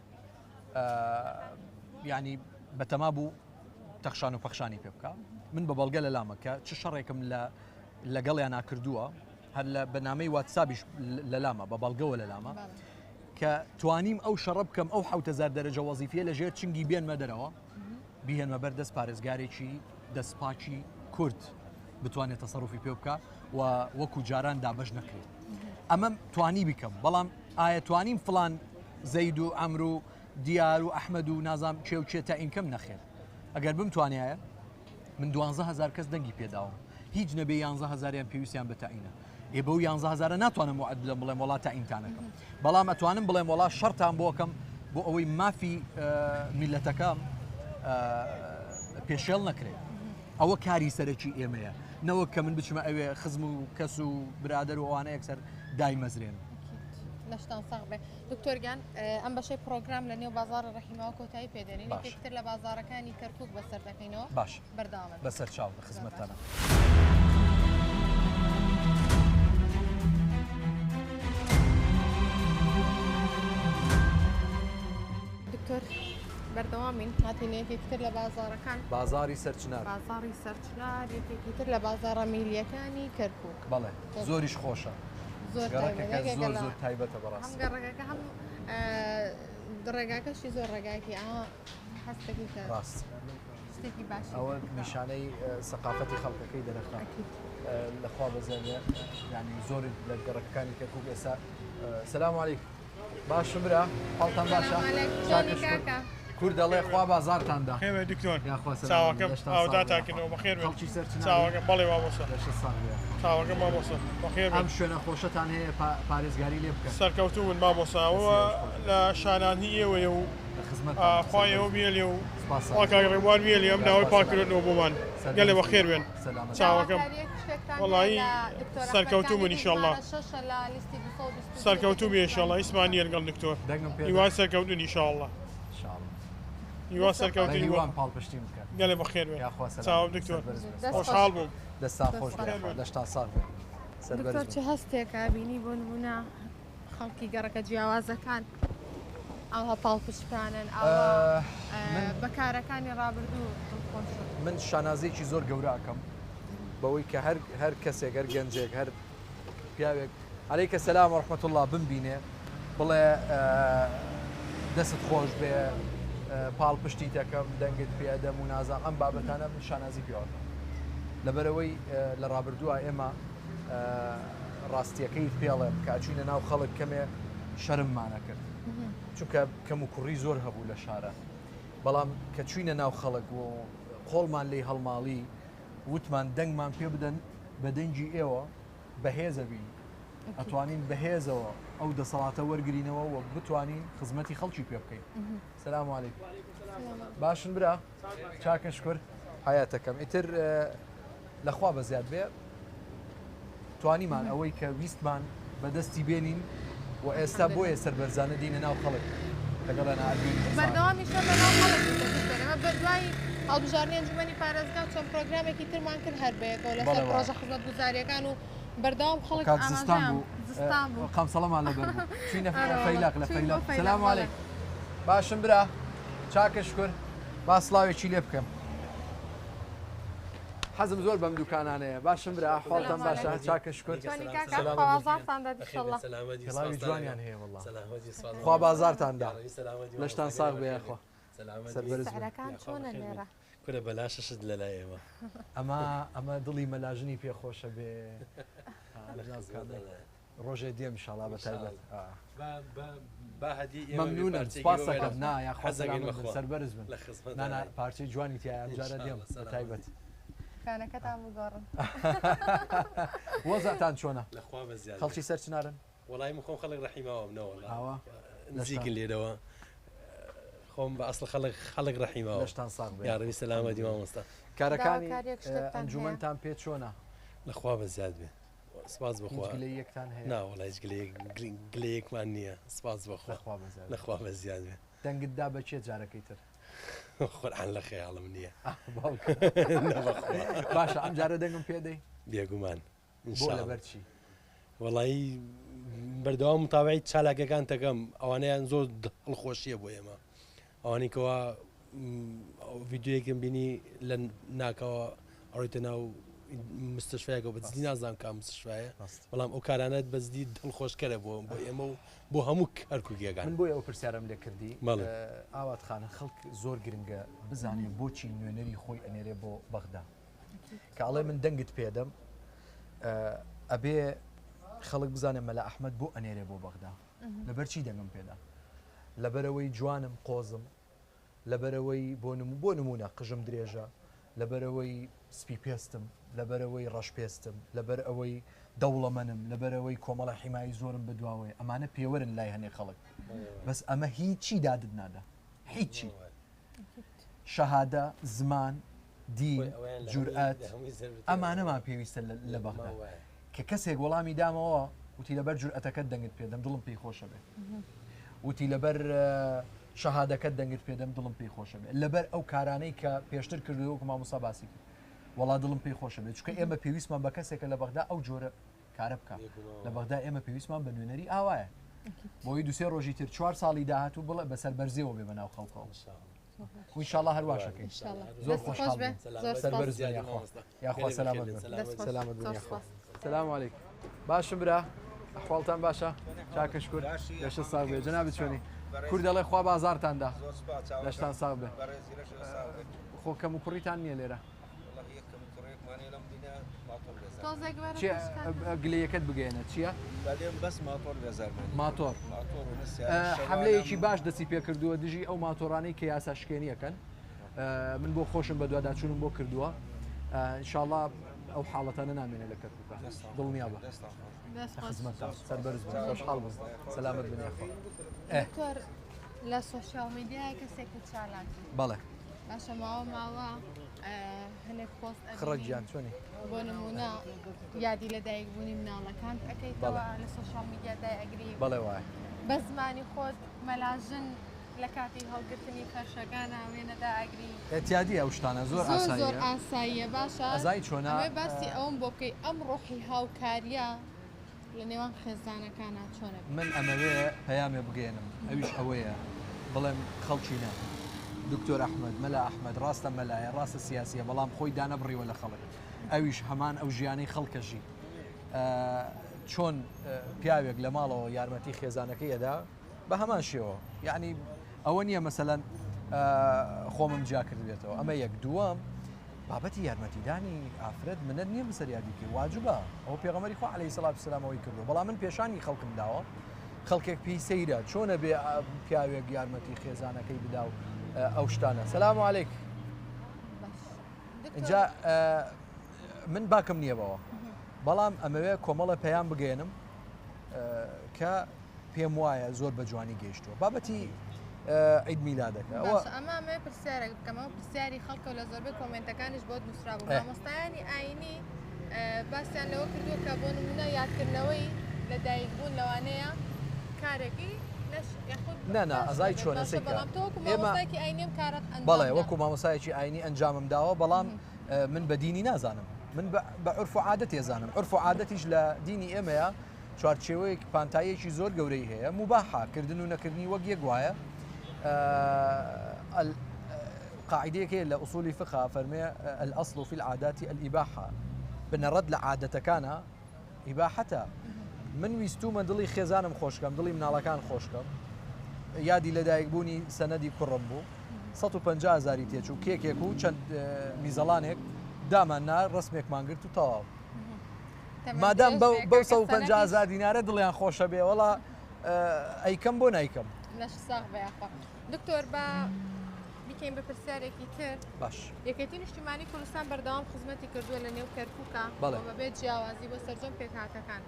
ینی بەتەما بوو تەخشان و پەخشانی پێ بکە من بە بەڵگە لە لامەکە چ شەڕێکم لەگەڵیان ناکردووە هەر لە بەنامەی واتسابیش لە لامە بە بەڵگەوە لە لامە کە توانیم ئەو شەڕە بکەم ئەو 7000 دەرەجە وەزیفیە لەژێر چنگی بێنمە دەرەوە بیهێنمە بەر دەست پارێزگارێکی دەستپاچی کورد بتوانێت تەسەڕوفی پێ بکە و وەکو جاران دابەش نەکرێت ئەمە توانی بکەم بەڵام ئایا توانیم فلان زەید و ئەمر و دیار و ئەحمەد و نازام کێ و چێتە ئینکەم نەخێت ئەگەر بم توانایە من 12000 کەس دەنگی پێداوە هیچ نەبێ 11000یان پێویستیان بەتەعینە ئێ بەو 11000 ناتوانم وعد بدەم بڵێم وڵات تاعینتانەکەم بەڵام ئەتوانم بڵێم وڵات شەڕتان بۆکەم بۆ ئەوەی مافی میلەتەکەم پێشێڵ نەکرێت ئەوە کاری سەرەکی ئێمەیە نەوە کە من بچمە ئەوێ خزم و کەس و برادر و ئەوانە یەکسەر دایمەزرێن لەشتان ساغ بێ دکتۆرگیان ئەم بەشەی پرۆگرام لە نێو بازارە ڕەحیمەوە کۆتایی پێدێنین پێشتر لە بازارەکانی کەرکووک بەسەر دەکەینەوە باش بەرداوامە بەسەر چاو بە خزمەتتانە دکتۆر بەردەوامین هاتینەیەکی تر لە بازارەکان بازاری سەرچنار بازاری سەرچنار یەکێکی تر لە بازارە میلیەکانی کەرکووک بەڵێ زۆریش خۆشە زۆر زۆر تایبەتە بەڕاست هەم گەڕێگەکە هەم ڕێگاکەشی زۆر ڕێگاکی هەستێکی ڕاست شتێکی باش ئەوە نیشانەی سەقافەتی خەڵکەکەی دەرەخە لەخوا بەزانێ ینی زۆر لە گەڕەکەکانی کەرکووک ئێستا سەلام عەلیکم باشم برا حاڵتان باشە کورد دەڵێ خوا بازارتاندا خێوێ دکتۆر چاوەکەم ئاوداتاکردەوە بەخێر چاوەکەم بەڵێ مامۆستا چاوەکەم مامۆستا بەخێر ئەم شوێنە خۆشەتان هەیە پارێزگاری لێ بکەن سەرکەوتوو من مامۆساوە لە شانانی ئێوەیە و خوایەوە بێلێ و واکای ڕێوار بێلێ ئەم ناوەی پاکردنەوە بۆمان گەلێ بەخێر بێن چاوەکەم وەڵایی سەرکەوتوو من ئینشاءالله سەرکەوتوو بێ ئینشاءالله ئیسمانی لەگەڵ دکتۆر هیوای سەرکەوتن ئینشاءالله هیوا سەرکەوتنی هیوان پاڵپشتی بکەن گەلێ بەخێر بێن چاو دکتۆر خۆشحاڵ بووم دەستا خۆش دەشتا ساڵ دکتۆر چه هەستێکە بینی بۆ نمونە خەڵکی گەڕەکە جیاوازەکان ئەوها پاڵپشتکانن ئەوە بەکارەکانی ڕابردوو من شانازێکی زۆر گەورەکەم بەوەی کە هەر کەسێک هەر گەنجێک هەر پیاوێک عەلەیکە سەلام و ڕەحمەت الله بمبینێ بڵێ دەست خۆش بێ پاڵپشتی دەکەم دەنگت پێدەم و نازام ئەم بابەتانە من شانازی پێوە لەبەرەوەی لە ڕابردووە ئێمە ڕاستیەکەی پێڵێم کە ئەچوینە ناو خەڵک کەمێ شەرممانە کرد چونکە کەم و کوڕی زۆر هەبوو لە شارە بەڵام کە چوینە ناو خەڵک و قۆڵمان لێی هەڵماڵی وتمان دەنگمان پێ بدەن بە دەنگی ئێوە بەهێزە بین ئەتوانین بەهێزەوە ئەو دەسەڵاتە وەرگرینەوە و بتوانین خزمەتی خەڵکی پێ بکەین سەلام عەلیکم باشن برا چاکە شکر حیاتەکەم ئیتر لەخوا بە زیاد بێ توانیمان ئەوەی کە ویستمان بەدەستی بێنین و ئێستا بۆیە سەربەرزانە دینە ناو خەڵک لەگەڵە نابین بەردەوامیش بەناو خەڵک بە دوای هەڵبژاردننی ئەنجومەنی پارێزگا چۆن پرۆگرامێکی ترمان کرد هەر بەیەکەوە لەسەر پرۆژە خزمەتگوزاریەکان و بەردەوام خەڵک زستان بوو قام سەڵەمان لەبەر بوو چینە فەیلاق لە فەیلاق سەلام عەلیکم باشم برا چاکە شکر با سڵاوێکی لێ بکەم حەزم زۆر بەم دوکانانەیە باشم برا ئەحواڵتان باشە چاکەش کرد هێڵاوی جوانیان هەیە وەڵڵا خوا بازارتاندا لەشتان ساغ بێ خۆ سەربەرز کورە بەلاششت لەلای ئێمە ئەمە دڵی مەلاژنی پێخۆشە بێ ڕۆژێ دێم شڵا بە تایبەت مەمنونم سپاسەکەم نایە خۆزەگەن سەربەرز بن نانا پارچەی جوانی تایە ئەمجارە دێم بە تایبەت کانەکەتان بگۆڕن وەزاتان چۆنە لەخوا بەزیاد خەڵکی سەر چنارن وڵای مخۆم خەڵک ڕەحیماوە منەوە ئاوا نزیکن لێرەوە خۆم بە ئەسڵ خەڵک ڕەحیماوە لەشتان ساغ بێ یاڕەوی سەلامەتی مامۆستا کارەکانی ئەنجومەنتان پێ چۆنە لەخوا بەزیاد بێ سپاس بخوا یەکتان هەیە ناوەڵای گلەیەکمان نییە سپاس بخوا لەخوا بەزیاد بێ دەنگتدا بەچێ جارەکەی تر خۆران لە خەیاڵم نییە باشە ئەم جارە دەنگم پێدەی بێگومان لەبەرچی وەڵایی بەردەوام متاوای چالاکەکان تەکەم ئەوانەیان زۆر دڵخۆشیە بۆ ئێمە ئەوانەی کەوا ڤیددیوەکەم بینی لە ناکەوە ئەوڕێتە ناو مستشفایەکە بەزدی نازانام کا مستشفایە بەڵام ئەو کارانەت بەزدی دڵخۆشکەرە بۆ ئێمە و بۆ هەموو کارکوگیەکان من بۆی ئەو پرسیارم لێ کردی ئاوات خانە خەڵک زۆر گرنگە بزانێ بۆچی نوێنەری خۆی ئەنێرێ بۆ بەغدا کاڵێ من دەنگت پێدەم ئەبێ خەڵک بزانێ مەلا ئەحمەد بۆ ئەنێرێ بۆ بەغدا لەبەرچی دەنگم پێدا لەبەرەوەی جوانم قۆزم لەبەرەوەی بۆ نمونە قژم درێژە لەبەرەوەی سپی پێستم لەبەرەوەی ڕەش پێستم لەبەر ئەوەی دەوڵەمەنم لەبەرەوەی کۆمەڵە حیمایی زۆرم بەدواوەی ئەمانە پێوەرن لای هەنێ خەڵک بەس ئەمە هیچی دادت نادا هیچی شەهادە زمان دین جورئەت ئەمانەمان پێویستە لە بەغدا کە کەسێک وەڵامی دامەوە وتی لەبەر جورئەتەکەت دەنگت پێدەم دڵم پێی خۆشە بێ وتی لەبەر شەهادەکەت دەنگت پێدەم دڵم پێی خۆشە بێ لەبەر ئەو کارانەی کە پێشتر کردووەکو مامۆستا باسی کرد وڵا دڵم پێی خۆشە بێت چکە ئێمە پێویستمان بە کەسێکە لە بەغدا ئەو جۆرە کارە بکە لە بەغدا ئێمە پێویستمان بە نوێنەری ئاوایە بۆی دوسێ ڕۆژی تر 4 ساڵی داهاتوو بڵێ بەسەر بەرزەوە بێ بەناو خەڵکەوە وئینشاءڵڵا هەرواشەکەی زۆر خۆشحاڵ بن سەربەرز یاخوا سەلامەت بن سەلامەت بن یاخوا سەلام عەلیکم باشم برا ئەحواڵتان باشە چاکەش کورد لەشە ساغ بێ جەنابی چۆنی کورد دەڵێ خوا بازارتاندا لەشتان ساغ بێ خۆ کەم و کوڕیتان نییە لێرە گلەیەکەت بگەێنە چییە؟ ماتۆر حملەیەکی باش دەستی پێ کردووە دژی ئەو ماتۆرانەی کە یاسا شکێنیەکەن من بۆ خۆشم بە دوواداچوونم بۆ کردووە ئینشاءڵڵا ئەو حاڵەتانە نامێنێ لە کەرکووکە دڵنیا بە خزمەتتان سەربەرز بن خۆشحاڵ بن سەلامەت بن دکتۆر لە سۆشیال میدیای کەسێکی چالاک بەڵێ باشە ماوە هەنێک پۆست خڕەجیان چۆنی بۆ نمونە یادی لە دایکبوونی مناڵەکان ئەەکەیتەوە لە سۆشیال میدیا دایئەگری بەڵێ وایە بە زمانی خۆت مەلاژن لە کاتی هەڵگرتنی فەرشەکان وێنەدا ئەگری ئەتیادی ئەو شتانە زۆر زۆر ئاساییە باشە ئەزای چۆنا باسی ئەوم بۆ بکەی ئەم ڕۆحی هاوکاریە لە نێوان خێزانەکانە چۆنە من ئەمەوێ پەیامێ بگەێنم ئەویش ئەوەیە بڵێم خەڵکینە دکتۆر ئەحمەد مەلا ئەحمەد ڕاستە مەلایە ڕاستە سیاسیە بەڵام خۆی دانە بڕیوە لە خەڵک ئەویش هەمان ئەو ژیانەی خەڵکەژی چۆن پیاوێک لە ماڵەوە یارمەتی خێزانەکەی ئەدا بە هەمان شێوە یعنی ئەوە نییە مەسەلەن خۆمم جا کردبێتەوە ئەمە یەک دووەم بابەتی یارمەتیدانی ئافرەت منەت نییە بەسەر یادیکە واجبە ئەو پێغەمبەری خوا عەلەیهی سەڵات وسەلامەوەی کردو بەڵام من پێشانی خەڵکم داوە خەڵکێک پێی سەیرە چۆنە بێ پیاوێک یارمەتی خێزانەکەی بدا و ئەو شتانە سەلام عەلیک اینجا من باکم نییە بەوە بەڵام ئەمەوێ کۆمەڵە پەیام بگەێنم کە پێم وایە زۆر بە جوانی گەیشتووە بابەتی عید میلادەکە ئەمە پرسیارێک بکەمەوە پرسیاری خەڵکە و لە زۆربەی کۆمنتەکانیش بۆ نووسرا بوو مامۆستایانی ئاینی باسییان لەوە کردووە کە بۆ نمونە یادکردنەوەی لە دایکبوون لەوانەیە کارێکی نەنا ئەزای چۆنە بەڵێ وەکو مامۆسایەکی ئاینی ئەنجامم داوە بەڵام من بە دینی نازانم من بە عرف و عادەت ێزانم عرف و عادەتیش لە دینی ئێمەیە چوارچێوەیەک پانتایەکی زۆر گەورەی هەیە مباحە کردن و نەکردنی وەک یەک وایە قاعدەیەک هەیە لە ئوسولی فقه فەرمێ الأصل في العادات الإباحة بنەڕەت لە عادەتەکانە ئیباحەتە من ویستومە دڵی خێزانم خۆشکەم دڵی مناڵەکان خۆشکەم یادی لەدایکبوونی سەنەدی کوڕم بوو 150,000 تێچوو کێکێک و چەند میزەڵانێک داماننا ڕسمێکمان گرت و تەواو مادام بەو 150,000 دینارە دڵیان خۆشە بێ وەڵا ئەیکەم بۆ نایکەم دکتۆر بە بکەین بە پرسیارێکی تر باش یەکێتی نیشتیمانی کوردستان بەردەوام خزمەتی کردووە لە نێو کەرکووکە بەبێت جیاوازی بۆ سەرجەم پێکهاتەکان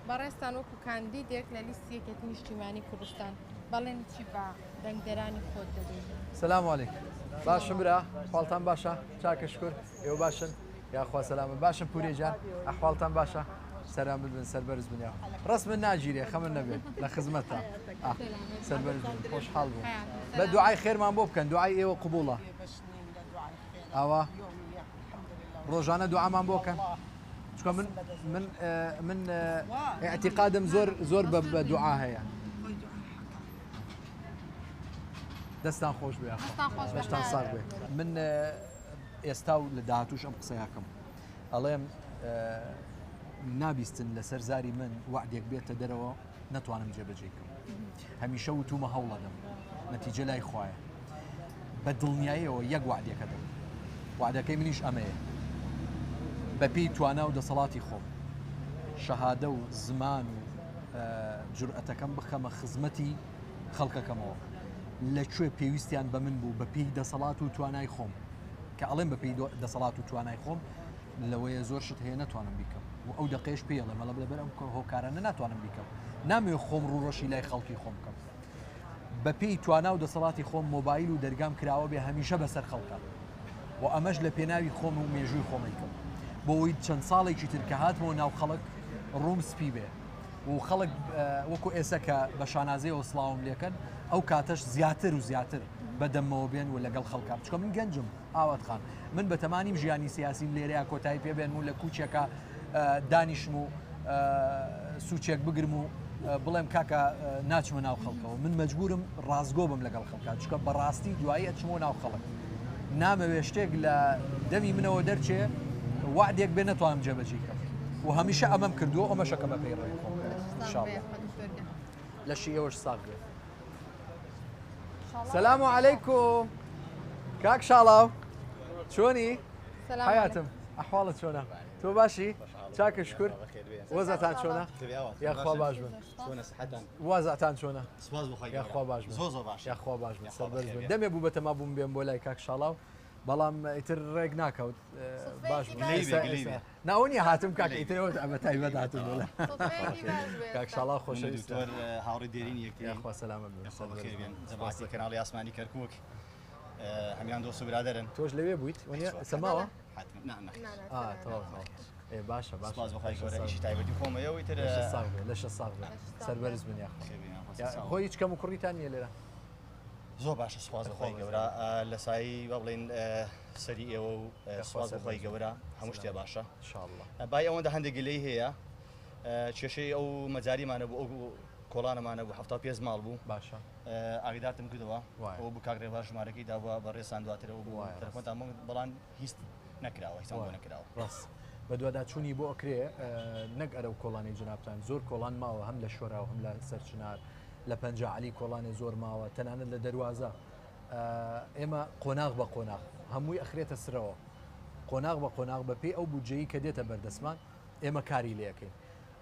بەڕێستان وەکو کاندیدێک لە لیستی یەکێتی نیشتیمانی کوردستان بەڵێن چی بە دەنگدەرانی خۆت دەبێت سلام علیکم باشم برا حاڵتان باشە چاکەشکر ئێوە باشن یاخوا سەلامە باشم پورێجان ئەحواڵتان باشە سەران ببن سەربەرز بنیاوە ڕست من ناگیرێ خەمن نەبێت لە خزمەتە سەربەرز بن خۆشحاڵ بوو بە دوعای خێرمان بۆ بکەن دوعای ئێوە قبوڵە ئاوا ڕۆژانە دوعامان بۆ بکەن چکە من اعتقادم زۆر بە دوعا هەیە دەستان خۆش بێ بەشتان ساغ بێ من ئێستا و لە داهاتوش ئەم قسەیاکەم ئەڵێم نابیستن لەسەر زاری من وعدێک بێتە دەرەوە نەتوانم جێبەجێکم هەمیشە وتومە هەوڵەدەم نەتیجە لای خوایە بە دڵنیاییەوە یەک وعدێکە دەم وعدەکەی منیش ئەمەیە بەپێی توانە و دەسەڵاتی خۆم شەهادە و زمان و جورئەتەکەم بخەمە خزمەتی خەڵکەکەمەوە لەکوێ پێویستیان بە من بوو بەپێی دەسەڵات و توانای خۆم کە ئەڵێم بەپێی دەسەڵات و توانای خۆم لەوەیە زۆر شت هەیە ناتوانم بیکەم و ئەو دقەیەش پێڵێ مەڵە لەبەر ئەم هۆکارانە ناتوانم بیکەم نامەوێت خۆم ڕوڕۆشی لای خەڵکی خۆم بکەم بەپێی توانا و دەسەڵاتی خۆم مۆبایل و دەرگام کراوە بێ هەمیشە بەسەر خەڵکە و ئەمەش لە پێناوی خۆم و مێژووی خۆمەکەم بۆەوەی چەند ساڵێکی تر کە هاتمەوە ناو خەڵک ڕووم سپی بێ و خەڵک وەکو ئێستا کە بە شانازەیەوە سڵاوم لێکەن ئەو کاتەش زیاتر و زیاتر بەدەمەوە بێن و لەگەڵ خەڵکان چکە من گەنجم ئاوات خان من بە تەمانیم ژیانی سیاسیم لێرەیە کۆتایی پێبێن و لە کوچێکە دانیشم و سوچێک بگرم و بڵێم کاکە ناچمە ناو خەڵکەوە من مەجبورم ڕازگۆ بم لەگەڵ خەڵکان چکە بەڕاستی دوایی ئەچمەوە ناو خەڵک نامەوێ شتێک لە دەمی منەوە دەرچێ وعدێک بێ نەتوانم جێبەجێکەم و هەمیشە ئەمەم کردووە ئەمەشەکەمە پێی ڕێی خۆم لەشی ئێوەش ساغ بێ سلام علیکم کاک شاڵاو چۆنی حیاتم ئەحواڵت چۆنە تۆ باشی چاکە شکر وەزەتان چۆنە یاخوا باش بن وازاتان چۆنە یاخوا باش یاخوا باش بن سەربەرز بن دەمێ بوو بەتەما بووم بێم بۆ لای کاک شاڵاو بەڵام ئیتر ڕێک ناکەوت باش ناوەنی هاتم کاک ئیترەوە ئەمە تایبەت هاتم بۆ کاک شاڵاو خۆشەویست هاوڕێی دێرینی یەکتر یاخوا سەلامت بن زەباستی کەناڵی ئاسمانی کەرکووک هەمیان دۆست و برادەرن تۆش لەوێ بوویت سەماوە باشە باش بەخای گەورەیشی تایبەتی خۆمەیەوەی تر لەشە ساغ سەربەرز بن خۆی هیچ کەم و کوڕیتان نیە لێرە زۆر باشە سوپاس بەخوای گەورە لە سایی با بڵێن سەری ئێوە و سوپاس بەخوای گەورە هەموو شتێ باشە بای ئەوەندە هەندێک گلەی هەیە کێشەی ئەو مەجاریمانە بوو ئەو کۆڵانەمانە بوو 70 ماڵ بوو باشە ئاگدارتم کردەوە ئەوە بوو کاک ڕێباش ژمارەکەی داوە بە ڕێسان دواترەوە بوو تەلەفۆنتان بەڵام هیچ نەکراوە هیچ بۆ نەکراوە ڕاست بە دوواداچوونی بۆ ئەکرێ نەک ئەرە و کۆڵانی جنابتان زۆر کۆڵان ماوە هەم لە شۆرا و هەم لە سەرچنار لە پەنجعلی کۆڵانی زۆر ماوە تەنانەت لە دەروازە ئێمە قۆناغ بە قۆناغ هەمووی ئەخرێتە سرەوە قۆناغ بە قۆناغ بەپێی ئەو بودجەیی کە دێتە بەردەسمان ئێمە کاری لەکەین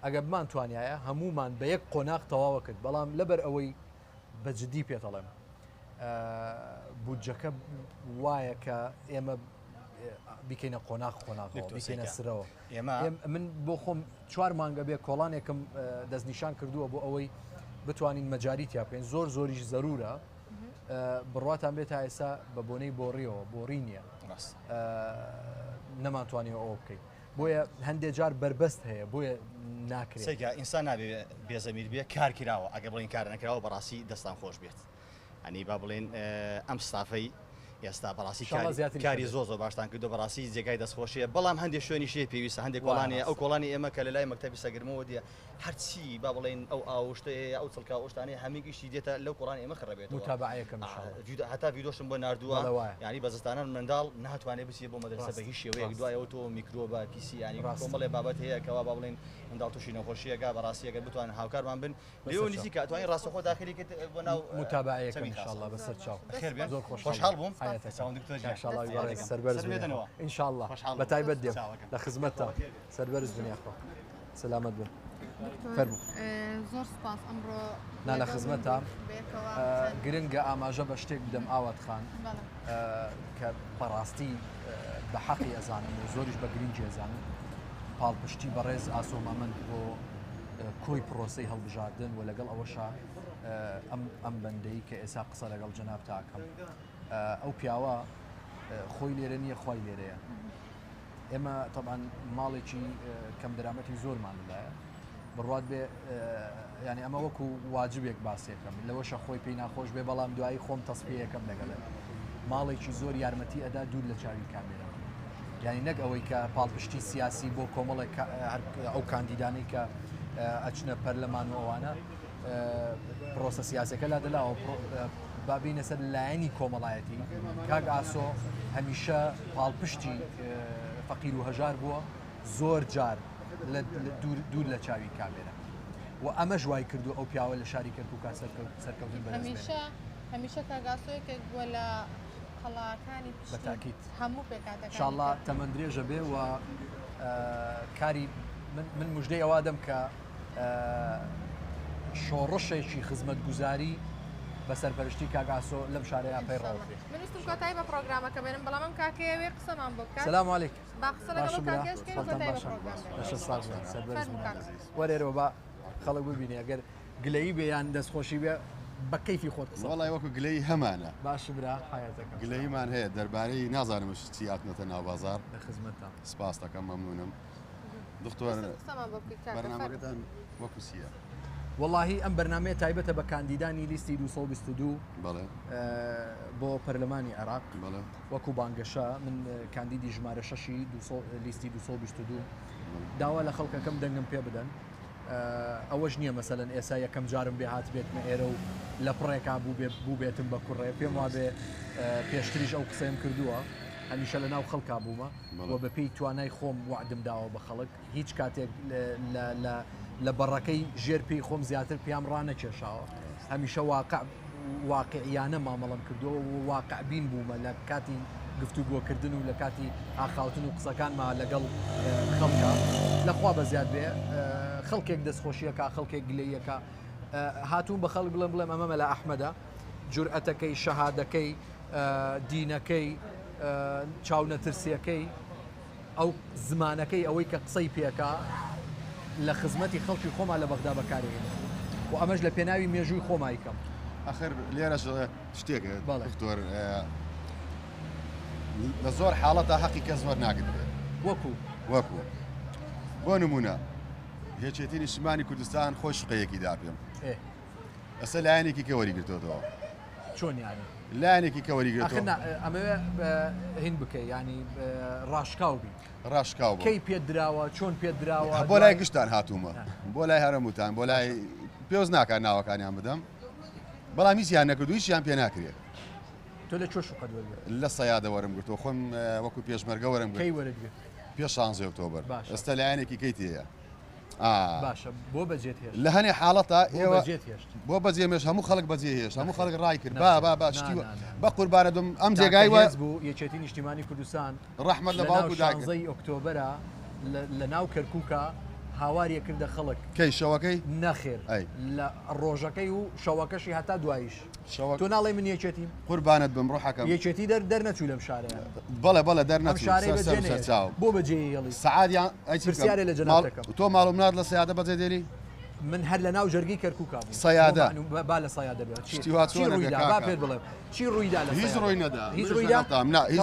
ئەگە بمان توانایە هەمومان بە یەک قۆناغ تەواوە کرد بەڵام لەبەر ئەوەی بەجددی پێتەڵێم بودجەکە وایە کە ئێمە بیکەینە قۆناغ بیکەینە سرەوە من بۆ خۆم 4 مانگە بێ کۆڵانێکم دەستنیشان کردووە بۆ ئەوەی بتوانین مەجاری تیا بکەین زۆریش زەرورە بڕواتان بێت تا ئێستا بە بۆنەی بۆڕیەوە بۆڕی نییە نەمانتوانێت ئەوە بکەین بۆیە هەندێک جار بربەست هەیە بۆیە ناکرێت ئینسان نابێ بێزەمیر بێ کار کراوە ئەگە بڵین کار نەکراوە بەڕاستی دەستان خۆش بێت ئەنی با بڵێن ئەم ستافەی ئێستا بەڕاستی کاری زۆ باشتان کردو بەڕاستی جێگای دەستخۆشیە بەڵام هەندێک شوێنی شێ پێویستە هەندێک وڵانی ئەو کۆڵانی ئێمە کە لە لای مەکتەبی سەگرمەوە دیە هەرچی با بڵێن ئەو ئاوشتەیە ئەو چڵکا ئەوشتانەیە هەمیگیشتی دێتە لەو کۆڵانی ئێمە خڕەبێتەوە متابعەکەم هەتا ڤیدۆشم بۆ نردووە ینی بەزستانان منداڵ ناتوانێت بچێت بۆ مەدرسە بە هیچ شێوەیەک دوایەوە تۆ میکرۆبە پیسی ینی کۆمەڵێ بابەت هەیە کەوا با بڵێن منداڵ تووشی نەخۆشیەکە بەڕاستیەکە بتوان هاوکارمان بن لێو نزیک کاتوانین ڕاستەخۆ داخلیکرد بۆ ناو متابعەکەم انشاءالله بەسەر چاو خێر بێت زۆر خۆشحاڵ بووم سەربەرز انشاءالله بەتایبەت دێم لە خزمەتتە سەربەرز بن یاخوا سەلامەت بن زۆر سپاس ئەمڕۆ نا لە خزمەتە گرنگە ئاماژە بە شتێک بدەم ئاوات خان کە بەڕاستی بە حەقی ئەزانم و زۆریش بە گرنگی ئەزانم پاڵپشتی بەڕێز ئاسۆمامەند بۆ کۆی پرۆسەی هەڵبژاردن و لەگەڵ ئەوەشە ئەم بەندەی کە ئێستا قسە لەگەڵ جەناب تاکەم ئەو پیاوە خۆی لێرە نییە خۆی لێرەیە ئێمە طبعاً ماڵێکی کەم دەرامەتی زۆرمان لایە بڕوات بێ ینی ئەمە وەکو واجبێک باسێکم لەوەشە خۆی پێی ناخۆش بێ بەڵام دوایی خۆم تەسپیەکەم لەگەڵێ ماڵێکی زۆر یارمەتی ئەدا دوور لە چاوی کامێرە ینی نەک ئەوەی کە پاڵپشتی سیاسی بۆ کۆمەڵێک ئەو کاندیدانەی کە ئەچنە پەرلەمان و ئەوانە پرۆسە سیاسەکە لا دەلاوە بابینە سەر لایەنی کۆمەڵایەتی کاک ئاسۆ هەمیشە پاڵپشتی فەقیر و هەژار بووە زۆر جار دوور لە چاوی کامێرە و ئەمە ژوای کردو ئەو پیاوە لە شاری کەرکووکە سەرکەوتن بەدەست هەمیشە کاگاسۆیەکێک بووە لە قەڵاکانی بەتاکید هەموو پێکاتەکان انشاءالله تەمەند درێژە بێ و کاری من موژدەی ئەوا دەم کە شۆڕشێکی خزمەتگوزاری بە سەرپەرشتی کاگاسۆ لەم شارەیە پێی ڕاوێ منستم کۆتایی بە پرۆگرامەکە بێنم بەڵام ئەم کاکەیەوێ قسەمان بۆ بکات سلام علیکم باقسە لەگەڵ کاکەشکەی کۆتایی بە پرۆگرام وەرێرەوە بە خەڵک ببینێ ئەگەر گلەیی بێ یان دەستخۆشی بێ بە کەیفی خۆت قسە وەڵای وەکو گلەی هەمانە باش برا حیاتەکەم گلەیمان هەیە دەربارەی نازانمش چی هاتنەتە ناو بازار لە خزمەتە سپاس دەکەم مەمنونم دکتۆر بەرنامەکەتان وەکو سیە واللهی ئەم بەرنامەیە تایبەتە بە کاندیدانی لیستی 222 بۆ پەرلەمانی عێراق وەکو بانگەشە من کاندیدی ژمارە 6 لیستی 222 داوا لە خەڵکەکەم دەنگم پێ بدەن ئەوەش نییە مەسەلەن ئێستا یەکەم جارم بێ هات بێتمە ئێرە و لە پڕێکا بوو بێتم بە کوڕێ پێم وا بێ پێشتریش ئەو قسەم کردووە هەمیشە لە ناو خەڵکا بوومە و بەپێی توانای خۆم وعدم داوە بە خەڵک هیچ کاتێک لە بەڕەکەی ژێر پێی خۆم زیاتر پێیان ڕانەکێشاوە هەمیشە واقعیانە مامەڵم کردووە و واقعبین بوومە لە کاتی گفتوگۆکردن و لە کاتی ئاخاوتن و قسەکانمان لەگەڵ خەڵکە لەخوا بە زیاد بێ خەڵکێک دەستخۆشیەکە خەڵکێک گلەیەکە هاتوون بە خەڵک بڵێم ئەمە لە ئەحمەدە جورئەتەکەی شەهادەکەی دینەکەی چاونەترسیەکەی ئەو زمانەکەی ئەوەی کە قسەی پێکە لە خزمەتی خەڵکی خۆما لە بەغدا بەکارێنێ و ئەمەش لە پێناوی مێژووی خۆمایکەم ئەخر لێرە شتێکە دکتۆر لە زۆر حاڵەتە حەقی کە زۆر ناگرێت وەکو بۆ نمونە هێچێتی نیشتمانی کوردستان خۆی شقەیەکی دا پێم ئەسە لایەنێکی کە وەریگرتوەوە چۆن یانی لایەنێکی کە وەریگرێتەوە ئەمەوێ هین بکەی ینی ڕاشکاو بی ڕاشکاو کەی پێت دراوە چۆن پێت دراوە بۆ لای گشتان هاتوومە بۆ لای هەرەموتان بۆ لای پێوز ناکات ناوەکانیان بدەم بەڵام هیچیان نەکردو هیچیان پێ ناکرێت تۆ لە چۆ شقەت وەرگرت لە سەیادە وەرم گرتەوە خۆم وەکو پێشمەرگە وەرم کەی وەرەگرت پێش 16 ئۆکتۆبر ئێستا لایەنێکی کەی تەیە باشە بۆ بەجێت هێشت لە هەنێ حاڵەتە ئێوە بۆ بەجێمێش هەموو خەڵک بەجێ هێشت هەموو خەڵک ڕای کرد باشتیوە بە قوربانە دم ئەم جێگای وە بوو یەکێتی نیشتیمانی کوردستان ڕەحمەت لە باوکو داکرد 16 ئۆکتۆبرە لە ناو کەرکووکە هاواریە کردە خەڵک کەی شەوەکەی نەخێر لە ڕۆژەکەی و شەوەکەشی هەتا دوایش تۆ ناڵێ من یەکێتیم قوربانت بم ڕۆحەکەم یەکێتی دەرنەچوو لەم شارەیە بەڵێ دەرنەچوو بۆ بەجێڵی سعادیان پرسیارە لە جەنابەکەم تۆ ماڵ منات لە سەیادە بەجێ دێری من هەر لە ناو ژەرگی کەرکووکە سەیادە با لە سەیادە بێت پێ بڵێم چی ڕوویدا لە هیچ ڕووی نەدا هیچ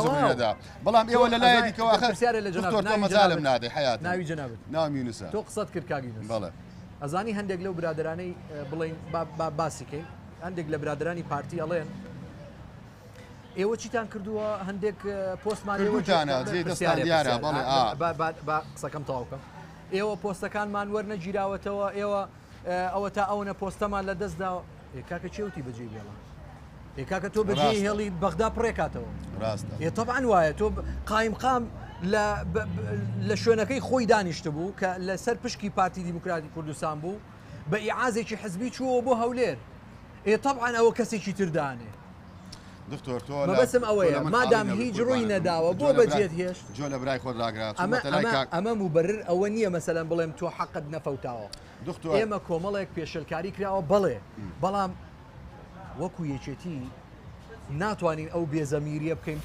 ڕووی نەدا بەڵام ئێوە لە لایەکەوە پرسیارە لە جەناب مەجالم نادەی حیات ناوی جەنابەت ناوی یونسە تۆ قسەت کرد کاگی بەڵێ ئەزانی هەندێک لەو برادرانەی بڵێن باسیکەی هەندێک لە برادرانی پارتی ئەڵێن ئێوە چیتان کردووە هەندێک پۆستمان دەستان دیارە بە قسەکەم تاوکەم ئێوە پۆستەکانمان وەرنەگیراوەتەوە ئێوە ئەوە تا ئەوەنە پۆستەمان لە دەستدا کاکە چێوتی بەجێ بێڵە کاکە تۆ بەجێ هێڵی بەغدا پڕێکاتەوە ڕاستە طبعاً وایە تۆ قایم لە شوێنەکەی خۆی دانیشتە بوو کە لەسەر پشکی پارتی دیموکراتی کوردستان بوو بە ئیعازێکی حزبی چووە بۆ هەولێر طبعاً ئەوە کەسێکی تردانێ دکتۆر تۆ بەسم ئەوەیە مادام هیچ ڕووی نەداوە بۆ بەجێت هێشت جۆ لە برای خۆت ڕاگرات ئەمە موبەرر ئەوە نییە مەسەلەن بڵێم تۆ حەقت نەفەوتاوە ئێمە کۆمەڵێک پێشەلکاری کراوە بەڵێ بەڵام وەکو یەکێتی ناتوانین ئەو بێزەمیریە بکەین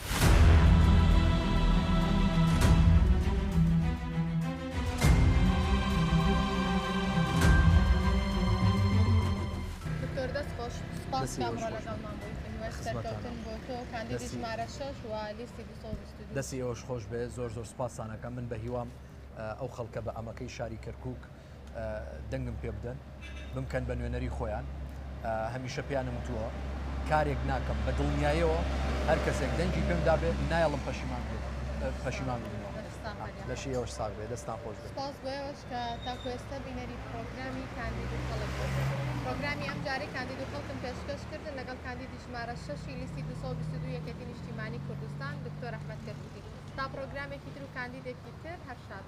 دەستی ئەوش خۆش بێ زۆر سپاسانەکە من بە هیوام ئەو خەڵکە بە ئەمەکەی شاری کەرکووک دەنگم پێ بدەن بمکەن بە نوێنەری خۆیان هەمیشە پیانم وتووە کارێک ناکەم بە دڵنیاییەوە هەر کەسێک دەنگی پێم دابێت نایڵم پەشیمان لەشی ئەوش ساغ بێ دەستان خۆش بێت سپاس بۆەوەش کە تاکو ئێستا بینەری پرۆگرامی کاندید و خەڵک پرۆگرامی ئەم جارێ کاندید و خەڵکم پێشکەشکردن لەگەڵ کاندیدی ژمارە 6 لیستی 222 یەکێتی نیشتیمانی کوردستان دکتۆر ئەحمەد کەرکووکی تا پرۆگرامێکی تر و کاندیدێکی تر هەر شاد